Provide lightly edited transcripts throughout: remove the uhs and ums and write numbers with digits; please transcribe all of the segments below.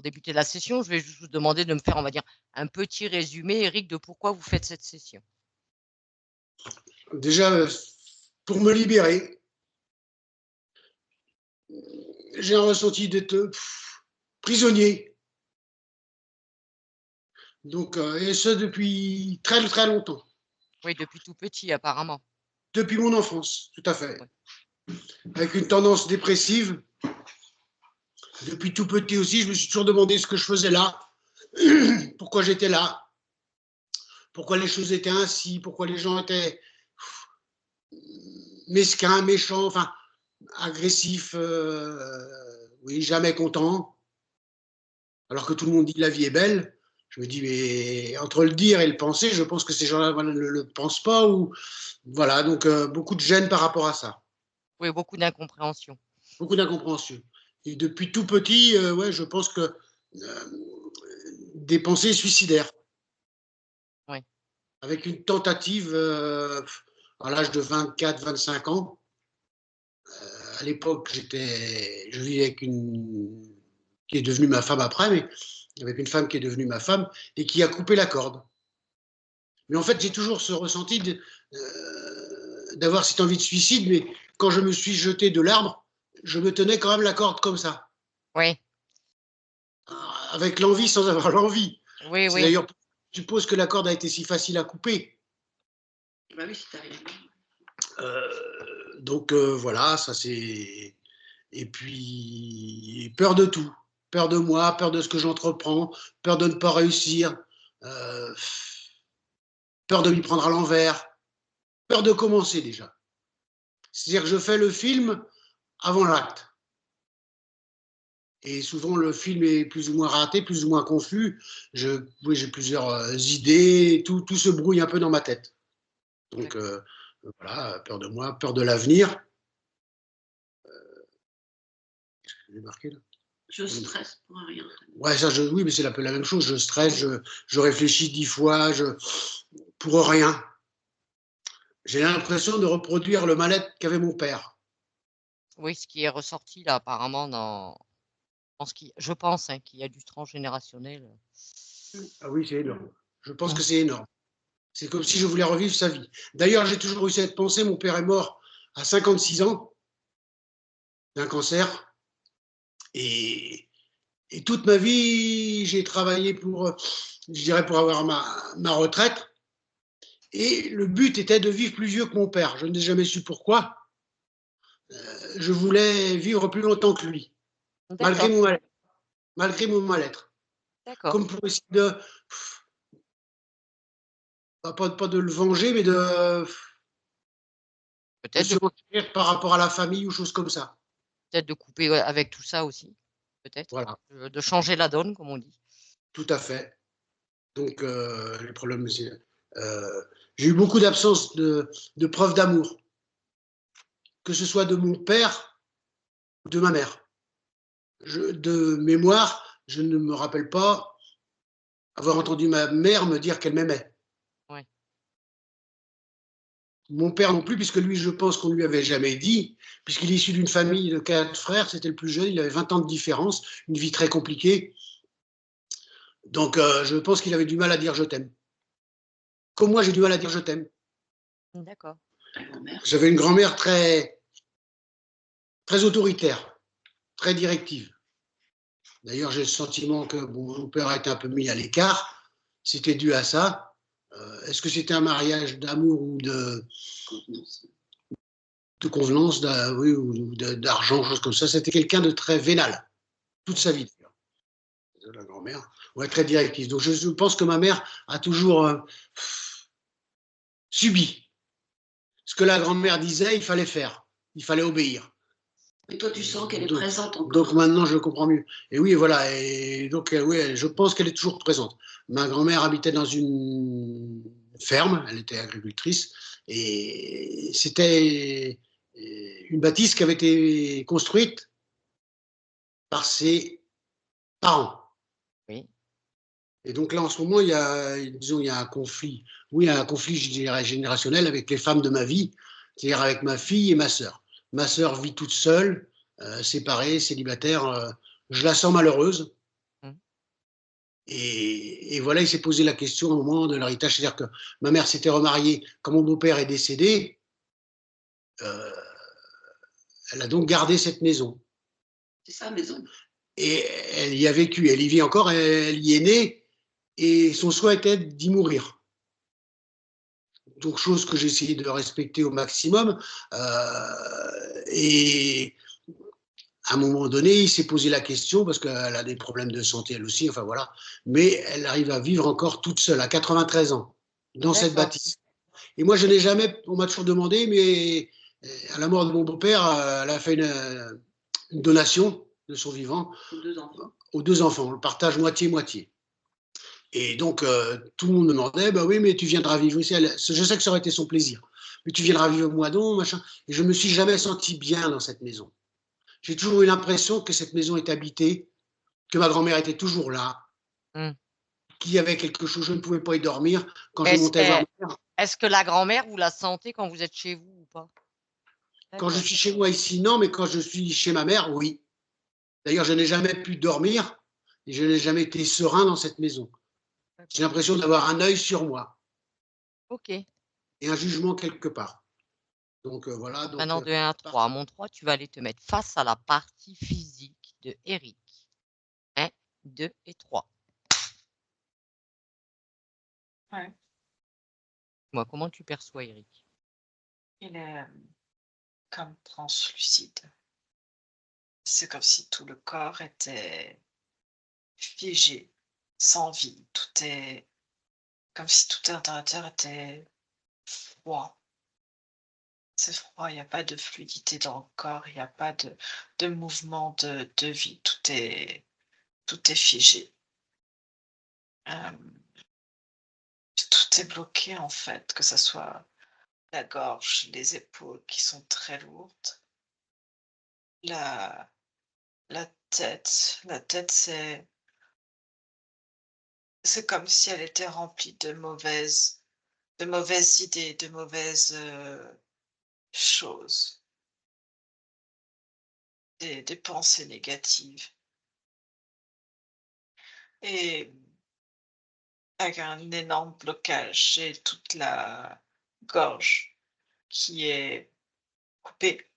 débuter la session, je vais juste vous demander de me faire, on va dire, un petit résumé, Eric, de pourquoi vous faites cette session. Déjà, pour me libérer, j'ai un ressenti d'être prisonnier. Donc, et ça depuis très très longtemps. Oui, depuis tout petit, apparemment. Depuis mon enfance, tout à fait. Ouais. Avec une tendance dépressive. Depuis tout petit aussi, je me suis toujours demandé ce que je faisais là, pourquoi j'étais là, pourquoi les choses étaient ainsi, pourquoi les gens étaient mesquins, méchants, enfin, agressifs, oui, jamais contents, alors que tout le monde dit que la vie est belle. Je me dis, mais entre le dire et le penser, je pense que ces gens-là ne le pensent pas. Ou voilà, donc beaucoup de gêne par rapport à ça. Oui, beaucoup d'incompréhension. Beaucoup d'incompréhension. Et depuis tout petit, ouais, je pense que des pensées suicidaires. Oui. Avec une tentative à l'âge de 24-25 ans. À l'époque, je vivais avec une qui est devenue ma femme après, mais avec une femme qui est devenue ma femme et qui a coupé la corde. Mais en fait, j'ai toujours ce ressenti d'avoir cette envie de suicide, mais quand je me suis jeté de l'arbre, je me tenais quand même la corde comme ça. Oui. Avec l'envie sans avoir l'envie. Oui, c'est oui. D'ailleurs, je suppose que la corde a été si facile à couper. Bah oui, c'est arrivé. Donc voilà, ça c'est. Et puis, peur de tout. Peur de moi, peur de ce que j'entreprends, peur de ne pas réussir, peur de m'y prendre à l'envers, peur de commencer déjà. C'est-à-dire que je fais le film avant l'acte. Et souvent, le film est plus ou moins raté, plus ou moins confus. Oui, j'ai plusieurs idées, tout se brouille un peu dans ma tête. Donc, voilà, peur de moi, peur de l'avenir. Qu'est-ce que j'ai marqué là ? Je stresse pour rien. Ouais, ça, oui, mais c'est un peu la même chose. Je stresse, je réfléchis 10 fois, pour rien. J'ai l'impression de reproduire le mal-être qu'avait mon père. Oui, ce qui est ressorti là, apparemment, dans ce qui, je pense, hein, qu'il y a du transgénérationnel. Ah oui, c'est énorme. Je pense que c'est énorme. C'est comme si je voulais revivre sa vie. D'ailleurs, j'ai toujours eu cette pensée. Mon père est mort à 56 ans d'un cancer. Et toute ma vie, j'ai travaillé pour, je dirais, pour avoir ma retraite. Et le but était de vivre plus vieux que mon père. Je n'ai jamais su pourquoi. Je voulais vivre plus longtemps que lui, malgré mon mal-être. Malgré mon mal-être. D'accord. Comme pour essayer de, pas de le venger, mais de Peut-être se retenir par rapport à la famille ou choses comme ça. peut-être de couper avec tout ça aussi. Peut-être. Voilà. De changer la donne, comme on dit. Tout à fait. Donc, les problèmes, j'ai eu beaucoup d'absence de preuves d'amour, que ce soit de mon père ou de ma mère. De mémoire, je ne me rappelle pas avoir entendu ma mère me dire qu'elle m'aimait. Ouais. Mon père non plus, puisque lui, je pense qu'on ne lui avait jamais dit, puisqu'il est issu d'une famille de 4 frères, c'était le plus jeune, il avait 20 ans de différence, une vie très compliquée. Donc, je pense qu'il avait du mal à dire je t'aime. Comme moi, j'ai du mal à dire je t'aime. D'accord. J'avais une grand-mère très, très autoritaire, très directive. D'ailleurs, j'ai le sentiment que mon père a été un peu mis à l'écart. C'était dû à ça. Est-ce que c'était un mariage d'amour ou de convenance, oui, ou d'argent, choses comme ça? C'était quelqu'un de très vénal, toute sa vie. La grand-mère, ouais, très directive. Donc, je pense que ma mère a toujours subi. Ce que la grand-mère disait, il fallait faire, il fallait obéir. Et toi, tu sens qu'elle est présente encore. Donc maintenant, je comprends mieux. Et oui, voilà. Et donc, oui, je pense qu'elle est toujours présente. Ma grand-mère habitait dans une ferme, elle était agricultrice, et c'était une bâtisse qui avait été construite par ses parents. Oui. Et donc là, en ce moment, disons, il y a un conflit. Oui, il y a un conflit, je dirais, générationnel avec les femmes de ma vie, c'est-à-dire avec ma fille et ma sœur. Ma sœur vit toute seule, séparée, célibataire. Je la sens malheureuse. Et voilà, il s'est posé la question au moment de l'héritage. C'est-à-dire que ma mère s'était remariée. Quand mon beau-père est décédé, elle a donc gardé cette maison. C'est sa maison. Et elle y a vécu. Elle y vit encore. Elle y est née. Et son souhait était d'y mourir. Donc, chose que j'ai essayé de respecter au maximum. Et à un moment donné, il s'est posé la question, parce qu'elle a des problèmes de santé elle aussi, enfin voilà, mais elle arrive à vivre encore toute seule, à 93 ans, dans cette D'accord. bâtisse. Et moi, je n'ai jamais, on m'a toujours demandé, mais à la mort de mon beau-père, elle a fait une donation de son vivant Aux 2 enfants. aux 2 enfants. On le partage moitié-moitié. Et donc, tout le monde me demandait, bah oui, mais tu viendras vivre ici. Je sais que ça aurait été son plaisir. Mais tu viendras vivre au mois donc, machin. Et je me suis jamais senti bien dans cette maison. J'ai toujours eu l'impression que cette maison est habitée, que ma grand-mère était toujours là, Mmh. qu'il y avait quelque chose, je ne pouvais pas y dormir. Quand je Est-ce montais voir est ma mère, est-ce que la grand-mère, vous la sentez quand vous êtes chez vous ou pas? quand je D'accord. suis chez moi ici, non, mais quand je suis chez ma mère, oui. D'ailleurs, je n'ai jamais pu dormir et je n'ai jamais été serein dans cette maison. J'ai D'accord. l'impression d'avoir un œil sur moi OK. et un jugement quelque part. Donc voilà, donc Maintenant de 1 à 3. À mon 3, tu vas aller te mettre face à la partie physique de Eric. 1, 2 et 3. Ouais. Moi, comment tu perçois Eric? Il est comme translucide. C'est comme si tout le corps était figé, sans vie. Tout est comme si tout à l'intérieur était froid. C'est froid, il n'y a pas de fluidité dans le corps, il n'y a pas de mouvement de vie. Tout est figé. Tout est bloqué en fait, que ce soit la gorge, les épaules qui sont très lourdes, la la tête c'est comme si elle était remplie de mauvaises idées, de mauvaises, choses, des pensées négatives et avec un énorme blocage chez toute la gorge qui est coupée.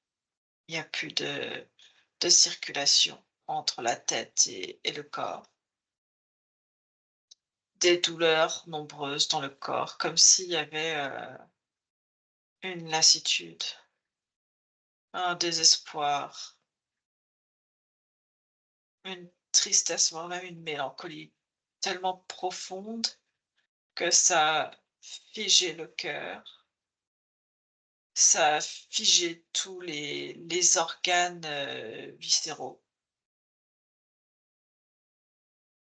Il n'y a plus de circulation entre la tête et le corps. Des douleurs nombreuses dans le corps, comme s'il y avait, une lassitude, un désespoir, une tristesse, voire même une mélancolie tellement profonde que ça a figé le cœur, ça a figé tous les organes, viscéraux.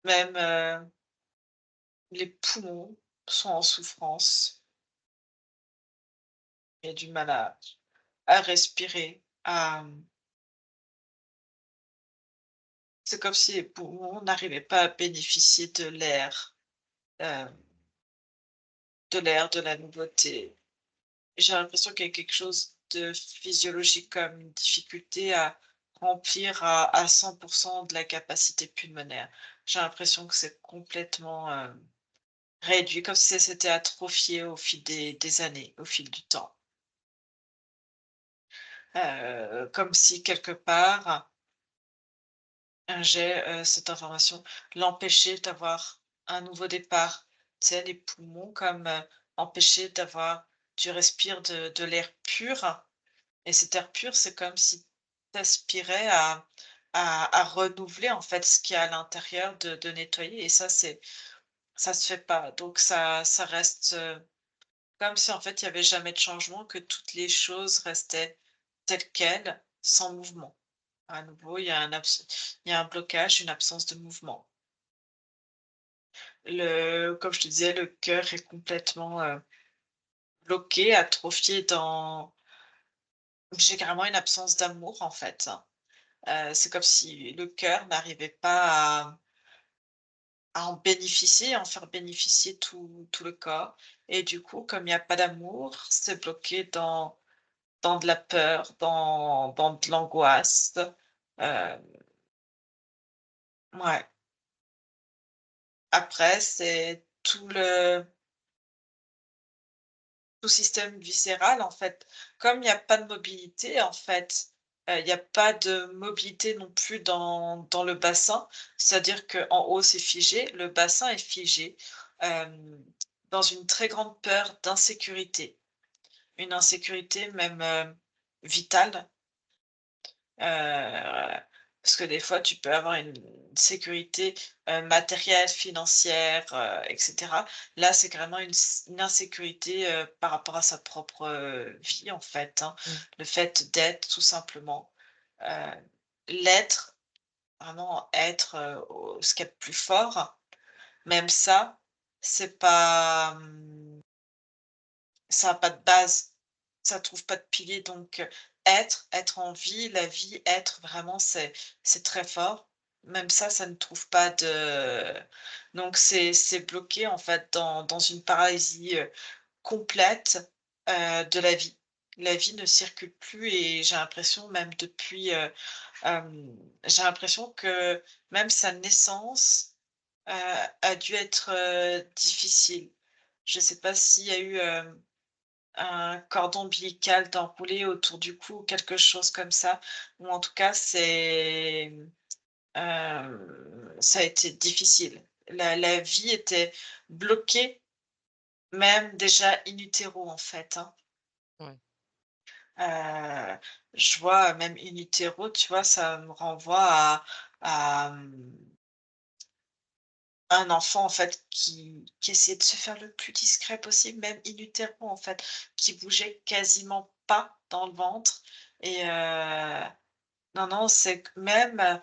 Même, les poumons sont en souffrance. Il y a du mal à respirer, c'est comme si les poumons n'arrivaient pas à bénéficier heu, de la nouveauté. J'ai l'impression qu'il y a quelque chose de physiologique, comme une difficulté à remplir à 100 de la capacité pulmonaire. J'ai l'impression que c'est complètement, réduit, comme si ça s'était atrophié au fil des années, au fil du temps. Comme si quelque part, j'ai, cette information l'empêchait d'avoir un nouveau départ. Tu sais, les poumons comme, empêcher d'avoir tu respires de l'air pur et cet air pur, c'est comme si tu aspirais à renouveler, en fait, ce qu'il y a à l'intérieur, de nettoyer et ça se fait pas. Donc ça reste, comme si, en fait, il y avait jamais de changement, que toutes les choses restaient telles quelles, sans mouvement. À nouveau, il y a un blocage, une absence de mouvement. Comme je te disais, le cœur est complètement, bloqué, atrophié dans j'ai carrément une absence d'amour, en fait. C'est comme si le cœur n'arrivait pas à en bénéficier, à en faire bénéficier tout le corps et du coup, comme il y a pas d'amour, c'est bloqué dans de la peur, dans de l'angoisse. Heu, ouais, Après, c'est tout système viscéral, en fait. Comme il y a pas de mobilité, en fait, il y a pas de mobilité non plus dans le bassin. C'est-à-dire qu'en haut, c'est figé, le bassin est figé, dans une très grande peur d'insécurité. Une insécurité même, vitale. Parce que des fois, tu peux avoir une sécurité, matérielle, financière, et cetera. Là, c'est carrément une insécurité, par rapport à sa propre, vie, en fait, hein. Mmh. Le fait d'être tout simplement, l'être, vraiment être, au ce qu'il y a de plus fort, même ça, c'est pas, ça a pas de base, ça trouve pas de pilier donc être en vie, la vie, être vraiment c'est très fort. Même ça ne trouve pas de donc c'est bloqué en fait dans une paralysie, complète, de la vie. La vie ne circule plus et j'ai l'impression même depuis, j'ai l'impression que même sa naissance, heu, a dû être, difficile. Je sais pas s'il y a eu, un cordon ombilical d'enroulé autour du cou ou quelque chose comme ça, ou en tout cas ça a été difficile. La vie était bloquée, même déjà in utero en fait, hein. Ouais. Heu, je vois même in utero, tu vois, ça me renvoie à un enfant en fait qui essayait de se faire le plus discret possible, même in utero en fait, qui bougeait quasiment pas dans le ventre et non, non, c'est que même,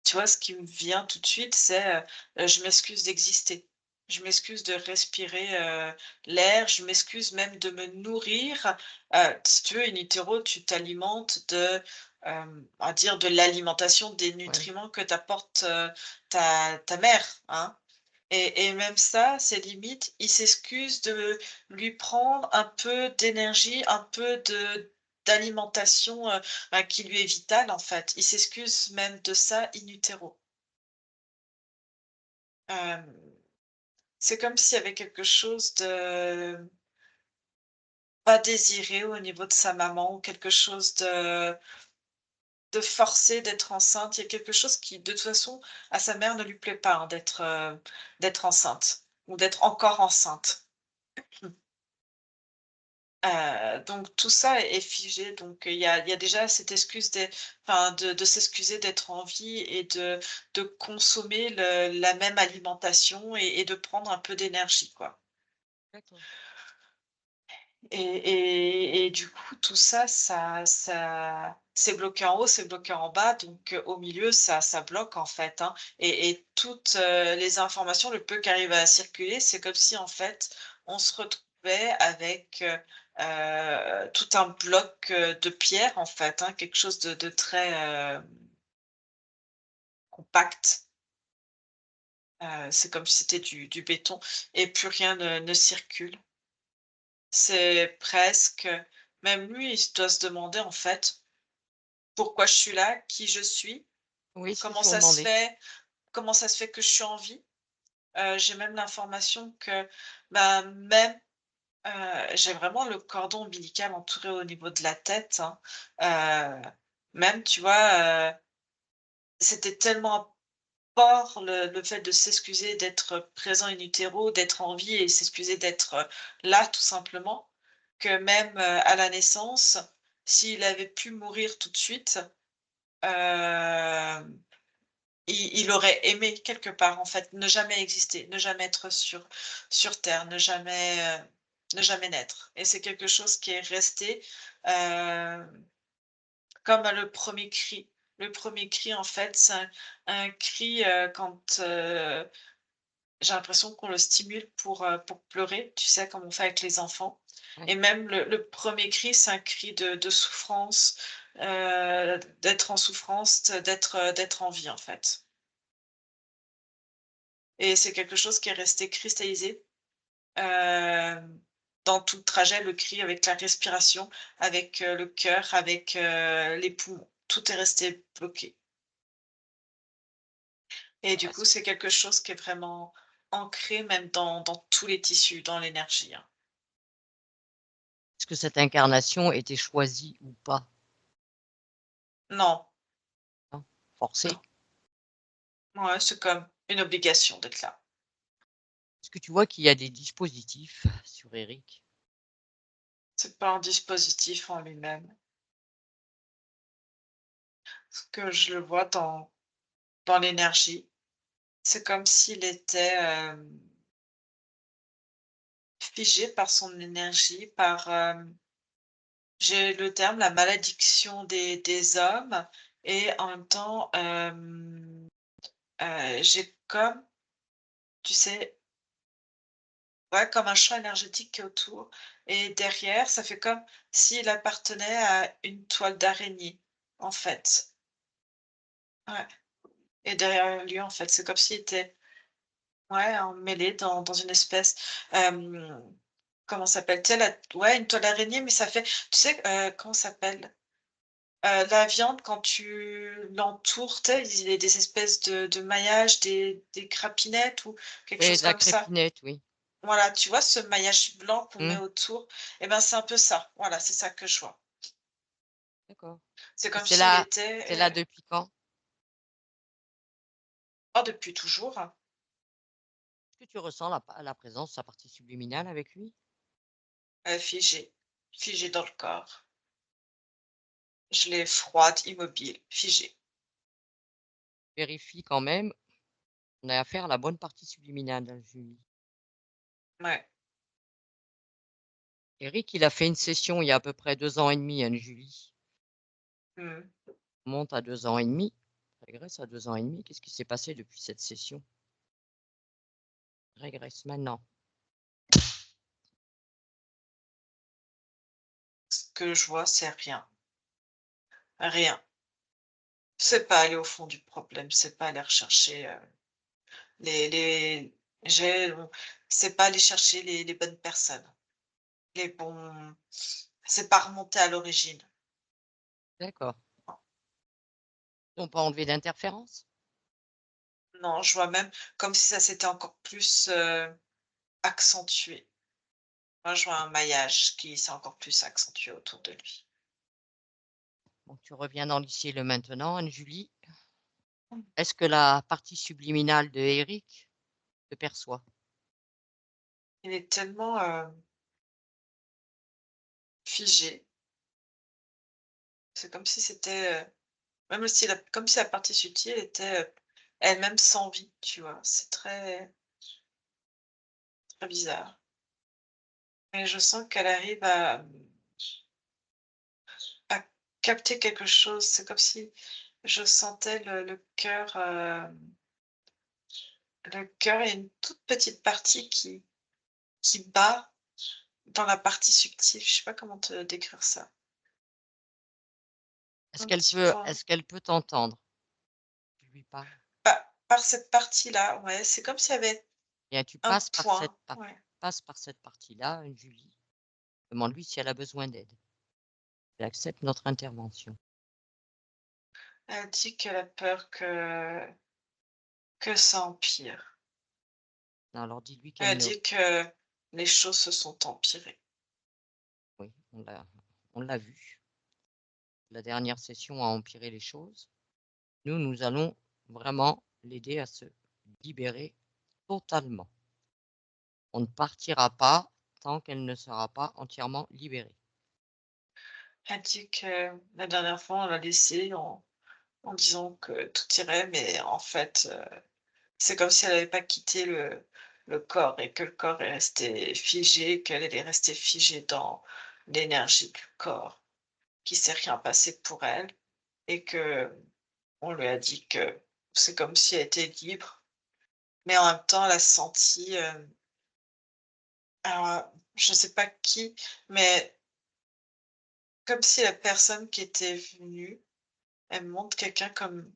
tu vois, ce qui me vient tout de suite, c'est, je m'excuse d'exister. Je m'excuse de respirer, l'air, je m'excuse même de me nourrir. Si tu veux, in utero, tu t'alimentes de, on va dire de l'alimentation, des Ouais. nutriments que t'apporte, ta mère, hein et même ça, c'est limite, il s'excuse de lui prendre un peu d'énergie, un peu d'alimentation, bah, qui lui est vitale, en fait. Il s'excuse même de ça in utero. Hem, c'est comme s'il y avait quelque chose de pas désiré au niveau de sa maman ou quelque chose de forcé d'être enceinte. Il y a quelque chose qui, de toute façon, à sa mère ne lui plaît pas, hein, d'être enceinte ou d'être encore enceinte. Donc tout ça est figé, donc il y a déjà cette excuse enfin de s'excuser d'être en vie et de consommer la même alimentation et de prendre un peu d'énergie, quoi. D'accord. Et du coup, tout ça, ça c'est bloqué en haut, c'est bloqué en bas, donc au milieu, ça bloque, en fait, hein et toutes, les informations, le peu qui arrive à circuler, c'est comme si, en fait, on se retrouvait avec, tout un bloc, de pierre, en fait, hein, quelque chose de très, compact. C'est comme si c'était du béton et plus rien ne circule. C'est presque même lui, il doit se demander, en fait, pourquoi je suis là, qui je suis, Oui, c'est ce comment qu'ils m'ont ça se demandé. fait comment ça se fait que je suis en vie. J'ai même l'information que, bah, même, j'ai vraiment le cordon ombilical entouré au niveau de la tête, hein. Même, tu vois, c'était tellement fort le fait de s'excuser d'être présent in utero, d'être en vie et s'excuser d'être, là, tout simplement, que même, à la naissance, s'il avait pu mourir tout de suite, hem, il aurait aimé quelque part, en fait, ne jamais exister, ne jamais être sur terre, ne jamais naître et c'est quelque chose qui est resté, hem, comme le premier cri. Le premier cri, en fait, c'est un cri, quand, j'ai l'impression qu'on le stimule pour pleurer, tu sais, comme on fait avec les enfants Ouais. et même le 1er cri, c'est un cri de souffrance, d'être en souffrance, d'être en vie, en fait et c'est quelque chose qui est resté cristallisé, hem, dans tout le trajet, le cri avec la respiration, avec, le cœur, avec, les poumons. Tout est resté bloqué Et du Voilà, coup, c'est quelque chose qui est vraiment ancré même dans tous les tissus, dans l'énergie, hein. est-ce que cette incarnation était choisie ou pas? Non, Hein? Forcée? non. Ouais, c'est comme une obligation d'être là. Est-ce que tu vois qu'il y a des dispositifs sur Eric? C'est pas un dispositif en lui-même. Parce que je le vois dans l'énergie. C'est comme s'il était, figé par son énergie, par, j'ai le terme, la malédiction des hommes et en même temps, j'ai comme, tu sais, ouais, comme un champ énergétique qui est autour et derrière, ça fait comme s'il appartenait à une toile d'araignée, en fait. Ouais, et derrière lui, en fait, c'est comme s'il était, ouais, emmêlé dans une espèce, comment ça s'appelle-t-elle? La ouais, une toile d'araignée, mais ça fait, tu sais, comment ça s'appelle? La viande quand tu l'entoures, tu sais, il y a des espèces de maillage, des crapinettes ou quelque Oui, chose de la comme ça. crépinette, oui. Voilà, tu vois ce maillage blanc qu'on met Mmh, autour? Et ben, c'est un peu ça. Voilà, c'est ça que je vois. d'accord. C'est Et comme s'il était, c'est là depuis quand? oh, depuis toujours, hein, Est-ce que tu ressens la présence de sa partie subliminale avec lui? figé, figé dans le corps. Je l'ai froide, immobile, figée. Vérifie quand même, on a affaire à la bonne partie subliminale, Julie. Ouais. Eric, il a fait une session il y a à peu près 2 ans et demi, Julie. Mmh. On monte à 2 ans et demi. Régresse à 2 ans et demi. Qu'est-ce qui s'est passé depuis cette session? Régresse maintenant. Ce que je vois, c'est rien. Rien. C'est pas aller au fond du problème, c'est pas aller rechercher, les j'ai c'est pas aller chercher les bonnes personnes, les bons, c'est pas remonter à l'origine. D'accord. Ils n'ont pas enlevé d'interférence? Non, je vois même comme si ça s'était encore plus, accentué. Moi, je vois un maillage qui s'est encore plus accentué autour de lui. Donc tu reviens dans l'ici et le maintenant, Anne-Julie. Mmh. Est-ce que la partie subliminale de Eric te perçoit? Il est tellement, figé. C'est comme si c'était, même si la comme si la partie subtile était, elle-même sans vie, tu vois? C'est très, très bizarre et je sens qu'elle arrive à capter quelque chose. C'est comme si je sentais le cœur, le cœur et une toute petite partie qui bat dans la partie subtile. Je sais pas comment te décrire ça. Un petit point. Est-ce qu'elle peut t'entendre? Tu lui parles? Par cette partie-là, ouais, c'est comme s'il y avait Bien, tu un passes par point, ouais. cette partie-là, Julie. Demande-lui si elle a besoin d'aide. Elle accepte notre intervention. Elle dit qu'elle a peur que ça empire. Alors dis-lui qu'elle Elle ne dit que les choses se sont empirées. oui, on l'a vu. La dernière session a empiré les choses. Nous allons vraiment l'aider à se libérer totalement. On ne partira pas tant qu'elle ne sera pas entièrement libérée. Elle dit que la dernière fois, on l'a laissée en disant que tout irait, mais en fait, c'est comme si elle n'avait pas quitté le corps et que le corps est resté figé, qu'elle est restée figée dans l'énergie du corps, qu'il s'est rien passé pour elle et que on lui a dit que c'est comme si elle était libre, mais en même temps, elle a senti, alors, je sais pas qui, mais comme si la personne qui était venue, elle me montre quelqu'un comme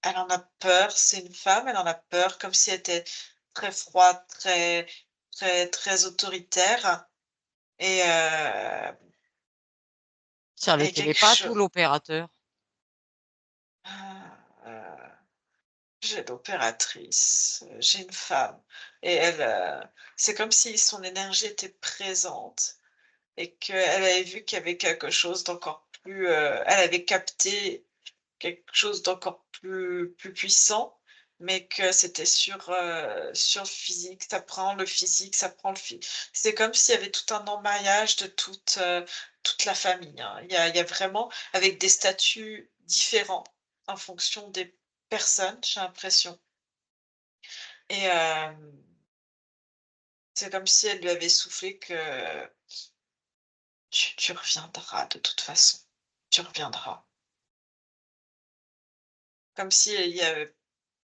elle en a peur, c'est une femme, elle en a peur, comme si elle était très froide, très très autoritaire et Ça et le quelque télépathe ou chose, l'opérateur? J'ai l'opératrice, j'ai une femme et elle, c'est comme si son énergie était présente et qu'elle avait vu qu'il y avait quelque chose d'encore plus, elle avait capté quelque chose d'encore plus puissant, mais que c'était sur le physique, ça prend le physique, ça prend le phy c'est comme s'il y avait tout un emmaillage de toute la famille, hein. Il y a vraiment avec des statuts différents en fonction des personnes, j'ai l'impression et c'est comme si elle lui avait soufflé que: «Tu reviendras de toute façon, tu reviendras». Comme si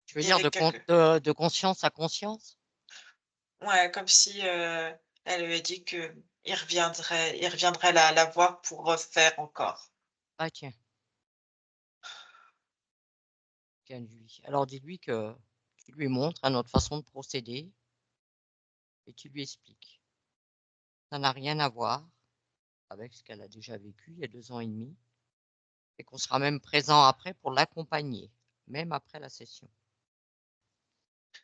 Tu veux il y dire avait quelque de conscience à conscience? ouais, comme si, elle lui a dit qu'il reviendrait la voir pour refaire encore. Ah tiens, tiens lui. Alors dis-lui que tu lui montres à notre façon de procéder et tu lui expliques. Ça n'a rien à voir avec ce qu'elle a déjà vécu il y a 2 ans et demi et qu'on sera même présent après pour l'accompagner, même après la session.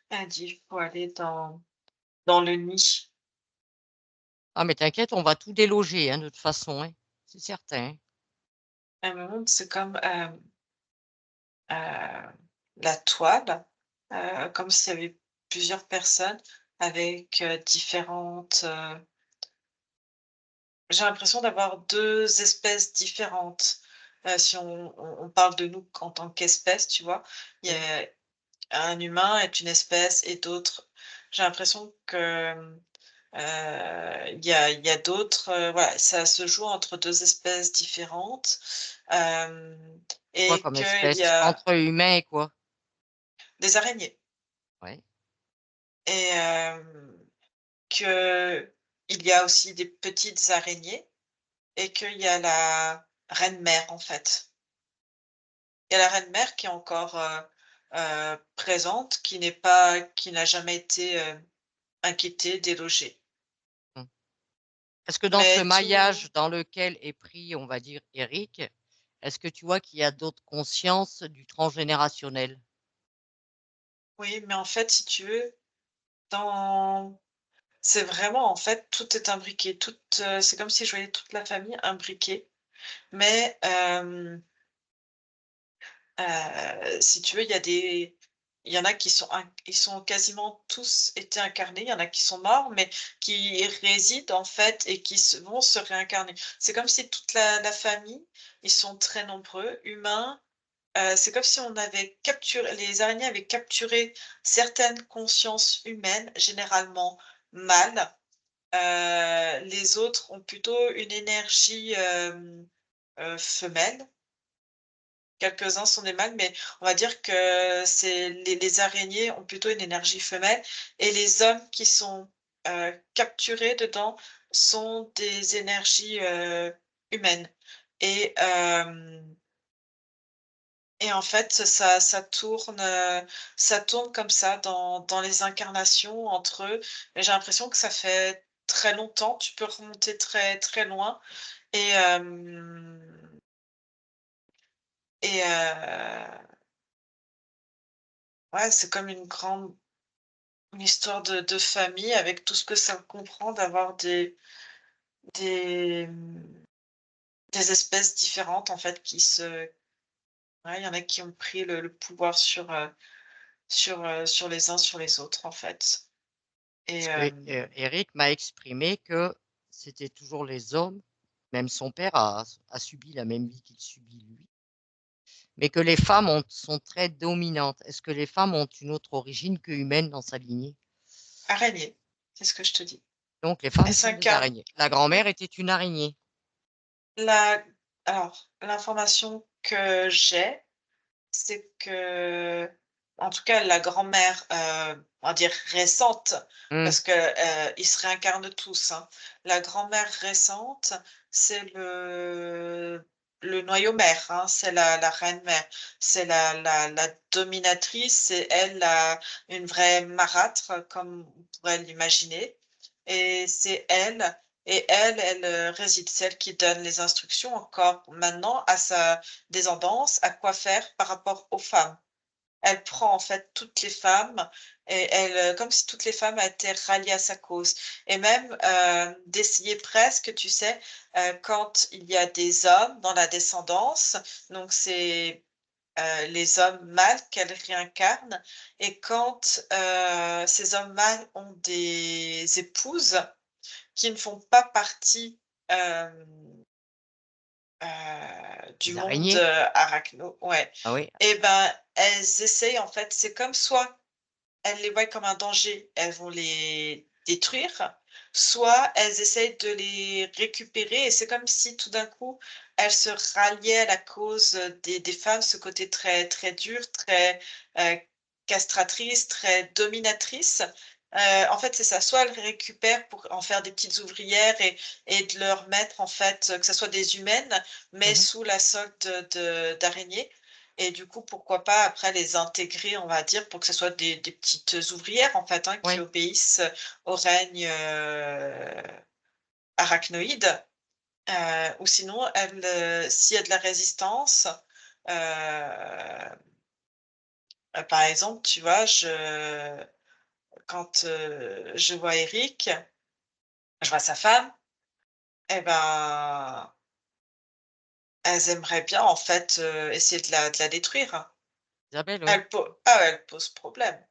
Elle dit: «Il faut aller dans le nid». Ah mais t'inquiète, on va tout déloger, hein, de toute façon, hein, c'est certain, hein. Elle me montre, c'est comme, la toile, comme s'il y avait plusieurs personnes avec, différentes, j'ai l'impression d'avoir 2 espèces différentes, si on parle de nous en tant qu'espèce, tu vois? Il y Oui. a un humain est une espèce et d'autres j'ai l'impression que, il y a d'autres, voilà, ça se joue entre 2 espèces différentes, hem Quoi et comme qu'il y espèce? a Entre humains et quoi? des araignées Ouais. et qu'il y a aussi des petites araignées et qu'il y a la reine mère, en fait. Il y a la reine mère qui est encore, présente, qui n'a jamais été, inquiétée, délogée. Mmh. Est-ce que dans ce Mais tout maillage dans lequel est pris, on va dire, Eric, est-ce que tu vois qu'il y a d'autres consciences du transgénérationnel? oui, mais en fait, si tu veux, dans c'est vraiment, en fait, tout est imbriqué, c'est comme si je voyais toute la famille imbriquée, mais si tu veux, il y en a ils sont quasiment tous été incarnés, il y en a qui sont morts, mais qui résident, en fait, et qui vont se réincarner. C'est comme si toute la famille, ils sont très nombreux, humains, c'est comme si on avait capturé les araignées avaient capturé certaines consciences humaines, généralement mâles. Les autres ont plutôt une énergie, femelle. Quelques-uns sont des mâles, mais on va dire que c'est les araignées ont plutôt une énergie femelle et les hommes qui sont, capturés dedans sont des énergies, humaines et en fait, ça tourne comme ça dans les incarnations entre eux et j'ai l'impression que ça fait très longtemps. Tu peux remonter très, très loin et et ouais, c'est comme une histoire de famille avec tout ce que ça comprend d'avoir des, mmh, des espèces différentes, en fait, ouais, il y en a qui ont pris le pouvoir sur les uns sur les autres, en fait et Parce que, Eric m'a exprimé que c'était toujours les hommes, même son père a subi la même vie qu'il subit lui, mais que les femmes sont très dominantes. Est-ce que les femmes ont une autre origine que humaine dans sa lignée? araignée, c'est ce que je te dis. Donc les Elle femmes sont des s'incarne. araignées. La grand-mère était une araignée. La alors, l'information que j'ai, c'est que, en tout cas, la grand-mère, on va dire récente, Mmh. parce que, ils se réincarnent tous, hein. La grand-mère récente, c'est le noyau mère, hein, c'est la reine mère. C'est la dominatrice, c'est elle une vraie marâtre, comme on pourrait l'imaginer et c'est elle elle, réside. C'est elle qui donne les instructions encore maintenant à sa descendance, à quoi faire par rapport aux femmes. elle prend en fait toutes les femmes et elle, comme si toutes les femmes étaient ralliées à sa cause et même, d'essayer presque, tu sais, quand il y a des hommes dans la descendance, donc c'est, les hommes mâles qu'elle réincarne et quand, ces hommes mâles ont des épouses qui ne font pas partie, du Les monde, araignées? arachno ouais Ah oui, et ben, elles essayent en fait c'est comme soit elles les voient comme un danger, elles vont les détruire, soit elles essayent de les récupérer et c'est comme si tout d'un coup, elles se ralliaient à la cause, des femmes, ce côté très, très dur, très, heu, castratrice, très dominatrice. En fait, c'est ça, soit elles récupèrent pour en faire des petites ouvrières et de leur mettre en fait, que ça soit des humaines, mais mmh sous la solde d'araignées et du coup, pourquoi pas après les intégrer, on va dire, pour que ce soit des petites ouvrières en fait, hein, qui ouais. obéissent au règne, arachnoïde, ou sinon elles, s'il y a de la résistance, heu par exemple, tu vois, quand, je vois Eric, je vois sa femme et ben, elles aimeraient bien en fait, essayer de la détruire. Isabelle, oui. Elle pose problème.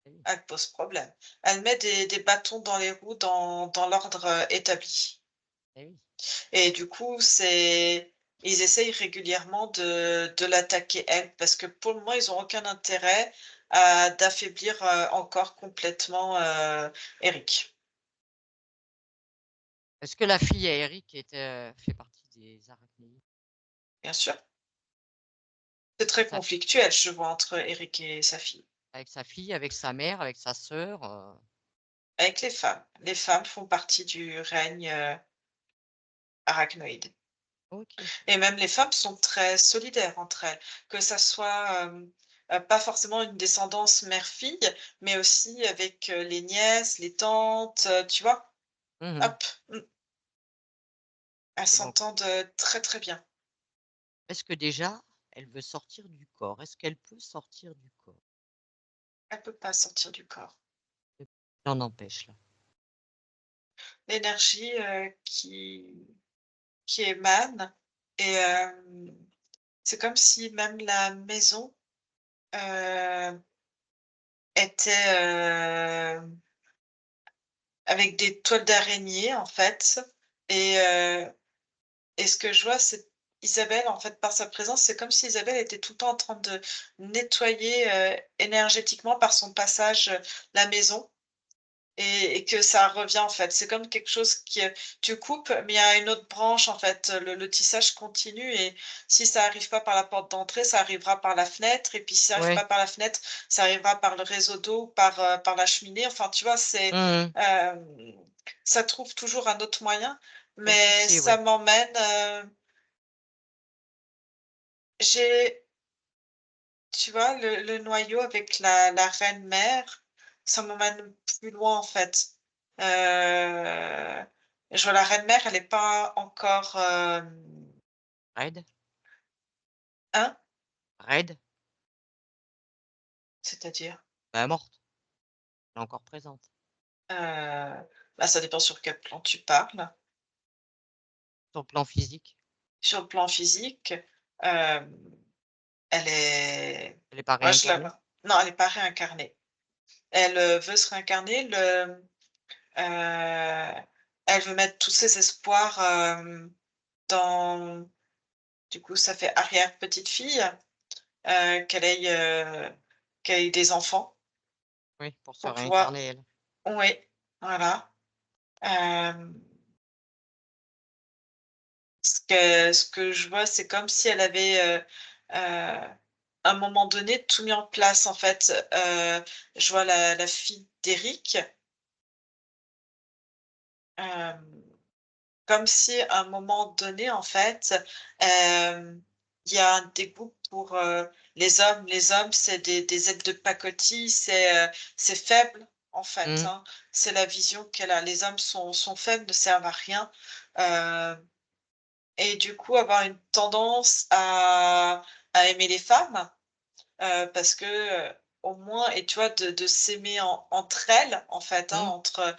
Eh oui, Elle pose problème. Elle met des bâtons dans les roues dans l'ordre, établi eh oui. et du coup, ils essayent régulièrement de l'attaquer elle, parce que pour le moment, ils ont aucun intérêt à d'affaiblir, encore complètement, Eric. Est-ce que la fille à Eric fait partie des araignées? Bien sûr. C'est très Sa conflictuel, je vois, entre Eric et sa fille. Avec sa fille, avec sa mère, avec sa sœur, Avec les femmes. Les femmes font partie du règne, arachnoïde. OK. Et même les femmes sont très solidaires entre elles, que ça soit, pas forcément une descendance mère-fille, mais aussi avec, les nièces, les tantes, tu vois? Mmh. Hop, elles Donc, s'entendent, très, très bien. est-ce que déjà, elle veut sortir du corps? Est-ce qu'elle peut sortir du corps? Elle peut pas sortir du corps. L'en empêche là? L'énergie, qui émane et c'est comme si même la maison, heu, était, avec des toiles d'araignée, en fait et et ce que je vois, c'est Isabelle, en fait, par sa présence, c'est comme si Isabelle était tout le temps en train de nettoyer, énergétiquement par son passage, la maison et que ça revient, en fait. C'est comme quelque chose qui, tu coupes, mais il y a une autre branche, en fait, le tissage continue et si ça arrive pas par la porte d'entrée, ça arrivera par la fenêtre et puis si ça arrive Ouais. pas par la fenêtre, ça arrivera par le réseau d'eau, par la cheminée. Enfin, tu vois, Mmh. hem, ça trouve toujours un autre moyen, Pour mais tisser, ouais. ça m'emmène, j'ai tu vois, le noyau avec la reine mère, ça m'emmène plus loin, en fait. Je vois la reine mère, elle est pas encore, Raide? hein? Raide? C'est-à-dire? Bah, morte. Elle est encore présente. Bah, ça dépend sur quel plan tu parles. Sur le plan physique, Sur le plan physique, hem, elle est elle est pas moi je la réincarnée? vois non, elle est pas réincarnée. Elle, veut se réincarner, elle veut mettre tous ses espoirs, dans du coup, ça fait arrière-petite-fille, qu'elle ait des enfants Oui, pour se pour pouvoir réincarner elle. oui, voilà. Hem, ce que je vois, c'est comme si elle avait, à un moment donné, tout mis en place, en fait. Je vois la fille d'Éric, hem, comme si à un moment donné, en fait, il y a un dégoût pour, les hommes. Les hommes, c'est des aides de pacotille, c'est faible, en fait, Mmh. hein. C'est la vision qu'elle a. Les hommes sont faibles, ne servent à rien, et du coup avoir une tendance à aimer les femmes, parce que, au moins et tu vois, de s'aimer entre elles, en fait, hein, Mmh. entre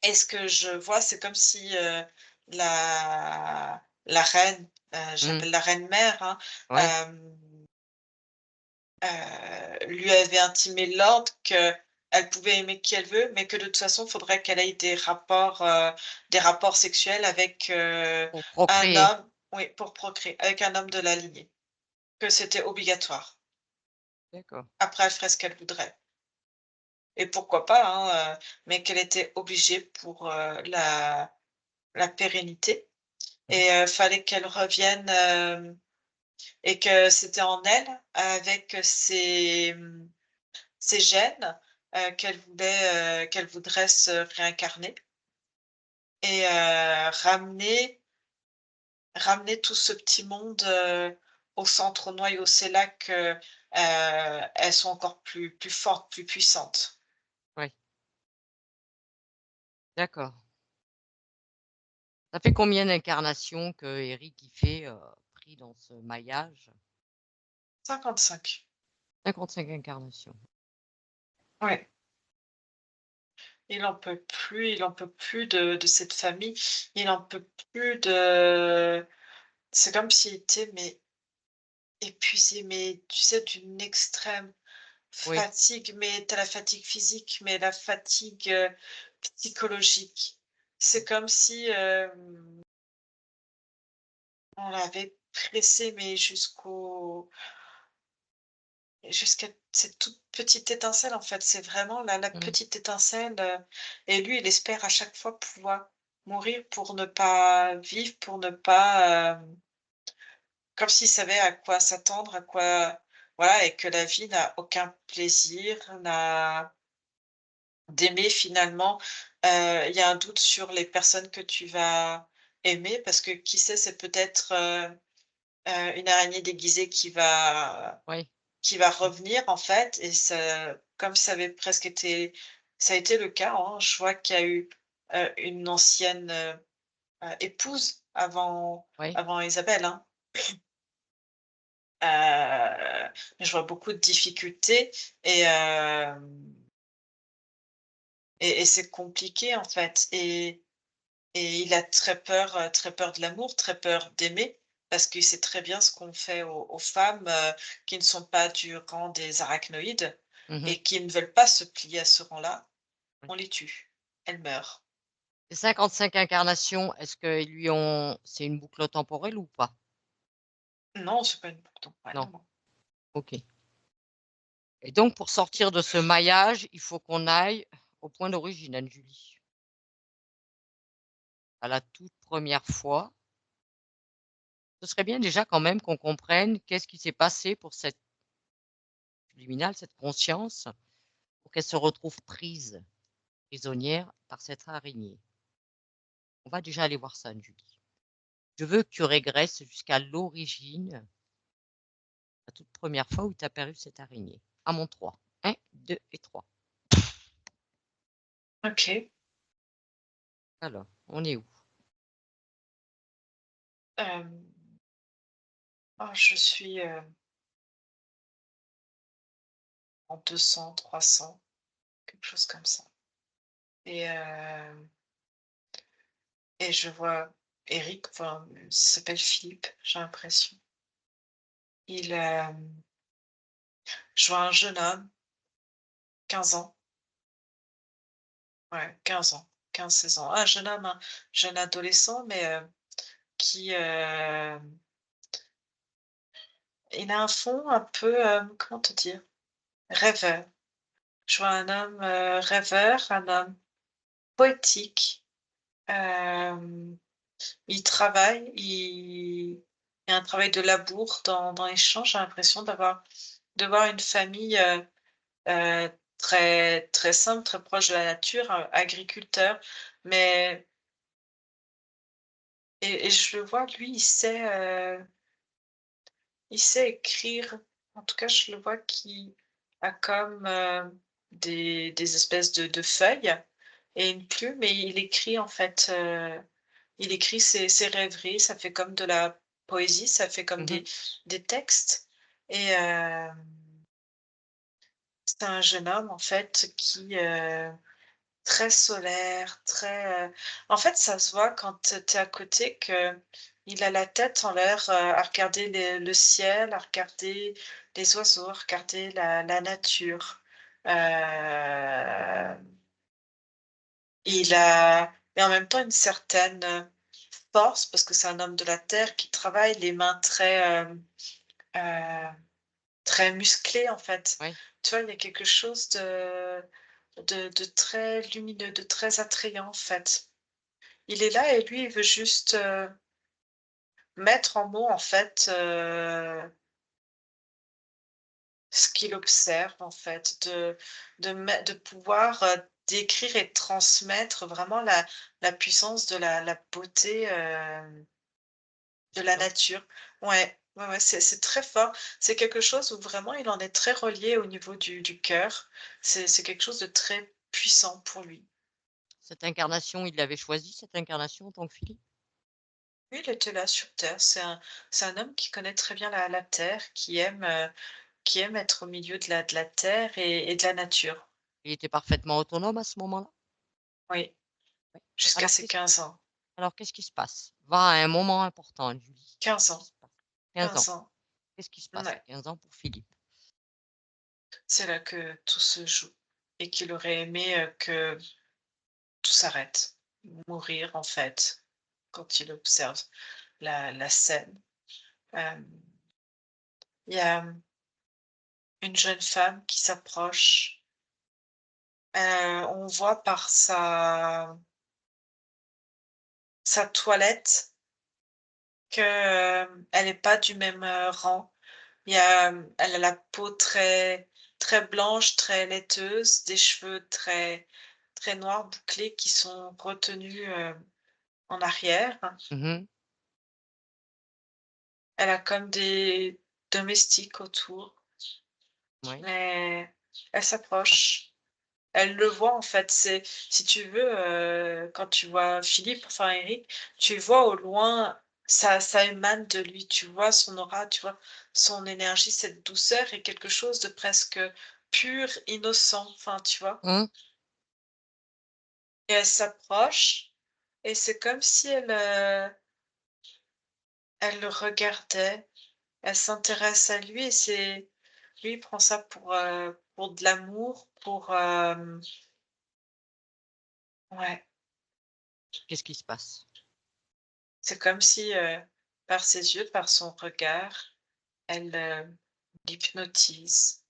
et ce que je vois, c'est comme si, la reine, je Mmh. l'appelle la reine mère, hein, Ouais. hem, lui avait intimé l'ordre qu'elle pouvait aimer qui elle veut, mais que de toute façon, il faudrait qu'elle ait des rapports sexuels avec, Pour un procréer. homme oui, pour procréer, avec un homme de la lignée, que c'était obligatoire. D'accord. Après, elle ferait ce qu'elle voudrait et pourquoi pas, hein, mais qu'elle était obligée pour, la pérennité Mmh. et fallait qu'elle revienne, et que c'était en elle, avec ses gènes, qu'elle voudrait se réincarner et ramener tout ce petit monde, au centre, au noyau. C'est là que, elles sont encore plus fortes, plus puissantes. Ouais, d'accord. Ça fait combien d'incarnations que Eric il fait, pris dans ce maillage? 55. 55 incarnations. Ouais, il en peut plus de cette famille, il en peut plus de c'est comme s'il était mais épuisé, mais tu sais d'une extrême Oui, fatigue, mais tu as la fatigue physique, mais la fatigue, psychologique. C'est comme si, on l'avait pressé, mais jusqu'à cette toute petite étincelle, en fait. C'est vraiment la mmh, petite étincelle, et lui, il espère à chaque fois pouvoir mourir pour ne pas vivre, pour ne pas, comme s'il savait à quoi s'attendre, à quoi voilà et que la vie n'a aucun plaisir, n'a d'aimer finalement, il y a un doute sur les personnes que tu vas aimer parce que qui sait, c'est peut-être, une araignée déguisée oui, qui va mmh, revenir en fait et comme ça avait presque été ça a été le cas, hein. Je vois qu'il y a eu, une ancienne, épouse oui. avant Isabelle, hein. Mais je vois beaucoup de difficultés et c'est compliqué en fait et il a très peur de l'amour, très peur d'aimer, parce qu'il sait très bien ce qu'on fait aux femmes, qui ne sont pas du rang des arachnoïdes Mmh. et qui ne veulent pas se plier à ce rang-là. Oui. On les tue. Elles meurent. Ces 55 incarnations, est-ce qu'ils lui ont c'est une boucle temporelle ou pas? Non, c'est pas une boucle temporelle, Non, non, non. OK. Et donc pour sortir de ce maillage, il faut qu'on aille au point d'origine, Anne-Julie. À la toute première fois. Ce serait bien déjà quand même qu'on comprenne qu'est-ce qui s'est passé pour cette subliminale, cette conscience, pour qu'elle se retrouve prise, prisonnière par cette araignée. On va déjà aller voir ça, Anne-Julie. Je veux que tu régresses jusqu'à l'origine, la toute première fois où t'as apparu cette araignée. À mon 3. 1, 2 et 3. OK. Alors, on est où? Hem, je suis, en 200, 300, quelque chose comme ça et je vois Eric, enfin, il s'appelle Philippe, j'ai l'impression. Il, je vois un jeune homme, 15 ans, ouais, 15 ans, 15-16 ans. Un jeune homme, un jeune adolescent, mais qui, il a un fond un peu, comment te dire? Rêveur. Je vois un homme, rêveur, un homme poétique. Hem, il travaille, il y a un travail de labour dans les champs. J'ai l'impression de voir une famille, très très simple, très proche de la nature, agriculteur, mais je le vois, lui, il sait écrire. En tout cas, je le vois qui a comme, des espèces de feuilles et une plume et il écrit en fait, il écrit ses rêveries, ça fait comme de la poésie, ça fait comme Mmh. des textes et c'est un jeune homme en fait qui, très solaire, très, en fait, ça se voit quand, tu es à côté qu'il a la tête en l'air, à regarder le ciel, à regarder les oiseaux, à regarder la nature. Il a mais en même temps une certaine, force parce que c'est un homme de la terre qui travaille les mains très, heu, très musclées, en fait. Oui, Tu vois, il y a quelque chose de très lumineux, de très attrayant, en fait. Il est là et lui, il veut juste, mettre en mots, en fait, ce qu'il observe, en fait, de pouvoir, décrire et transmettre vraiment la puissance de la beauté, de la sûr. nature. Ouais, ouais, ouais, c'est très fort. C'est quelque chose où vraiment il en est très relié au niveau du cœur. C'est quelque chose de très puissant pour lui. Cette incarnation, il l'avait choisie, cette incarnation en tant que Philippe? Lui, il était là sur terre. C'est un homme qui connaît très bien la terre, qui aime être au milieu de la terre et de la nature. Il était parfaitement autonome à ce moment-là? Oui, Oui. jusqu'à Alors ses 15 ans. qu'est-ce qui se passe? Va à un moment important de lui. 15 Qu'est-ce qui ans, se passe? 15 ans. 15 ans. Qu'est-ce qui se passe à Ouais, 15 ans pour Philippe? c'est là que tout se joue et qu'il aurait aimé, que tout s'arrête. Mourir, en fait, quand il observe la scène. Hem, il y a, une jeune femme qui s'approche. On voit par sa toilette que, elle est pas du même, rang. Elle a la peau très très blanche, très laiteuse, des cheveux très très noirs bouclés qui sont retenus, en arrière. Mmh. Elle a comme des domestiques autour, Oui. mais elle s'approche. Elle le voit en fait, c'est si tu veux, quand tu vois Philippe, enfin Eric, tu vois au loin, ça émane de lui, tu vois son aura, tu vois son énergie, cette douceur et quelque chose de presque pur, innocent, enfin, tu vois? Mmh. Et elle s'approche et c'est comme si elle le regardait, elle s'intéresse à lui et lui, il prend ça pour de l'amour, ouais. Qu'est-ce qui se passe? C'est comme si, par ses yeux, par son regard, elle, l'hypnotise.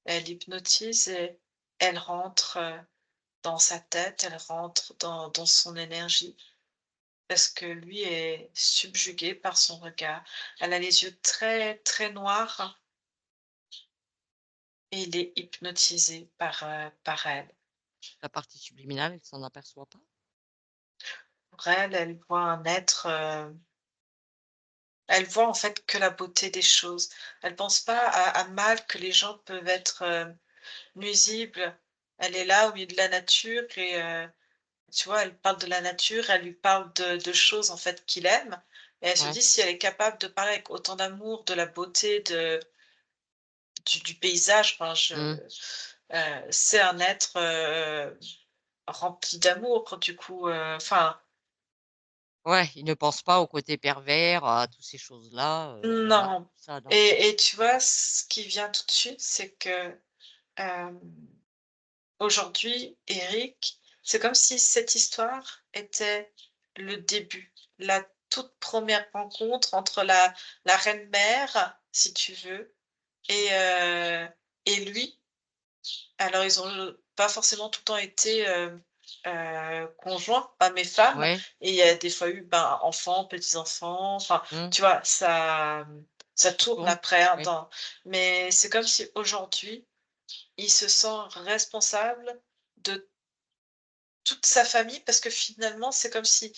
Elle hypnotise et elle rentre, dans sa tête, elle rentre dans son énergie parce que lui est subjugué par son regard. Elle a les yeux très, très noirs et il est hypnotisé par elle. La partie subliminale, elle s'en aperçoit pas? Pour elle, elle voit un être, elle voit en fait que la beauté des choses. Elle pense pas à mal que les gens peuvent être, nuisible. Elle est là au milieu de la nature et tu vois, elle parle de la nature, elle lui parle de choses en fait qu'il aime et elle se Ouais. dit si elle est capable de parler avec autant d'amour, de la beauté du paysage, enfin Mmh. c'est un être, rempli d'amour du coup, enfin Ouais, il ne pense pas au côté pervers, à toutes ces choses-là, voilà, non ça non. et tu vois, ce qui vient tout de suite, c'est que, hem aujourd'hui, Eric, c'est comme si cette histoire était le début, la toute première rencontre entre la reine-mère, si tu veux, et lui. Alors ils ont, pas forcément tout le temps été, conjoints, hommes et femmes Ouais. et il y a des fois eu, ben, enfants, petits-enfants, enfin, Mmh. tu vois? Ça Ça tourne tourne. après, hein, Oui. mais c'est comme si aujourd'hui, il se sent responsable de toute sa famille parce que finalement, c'est comme si,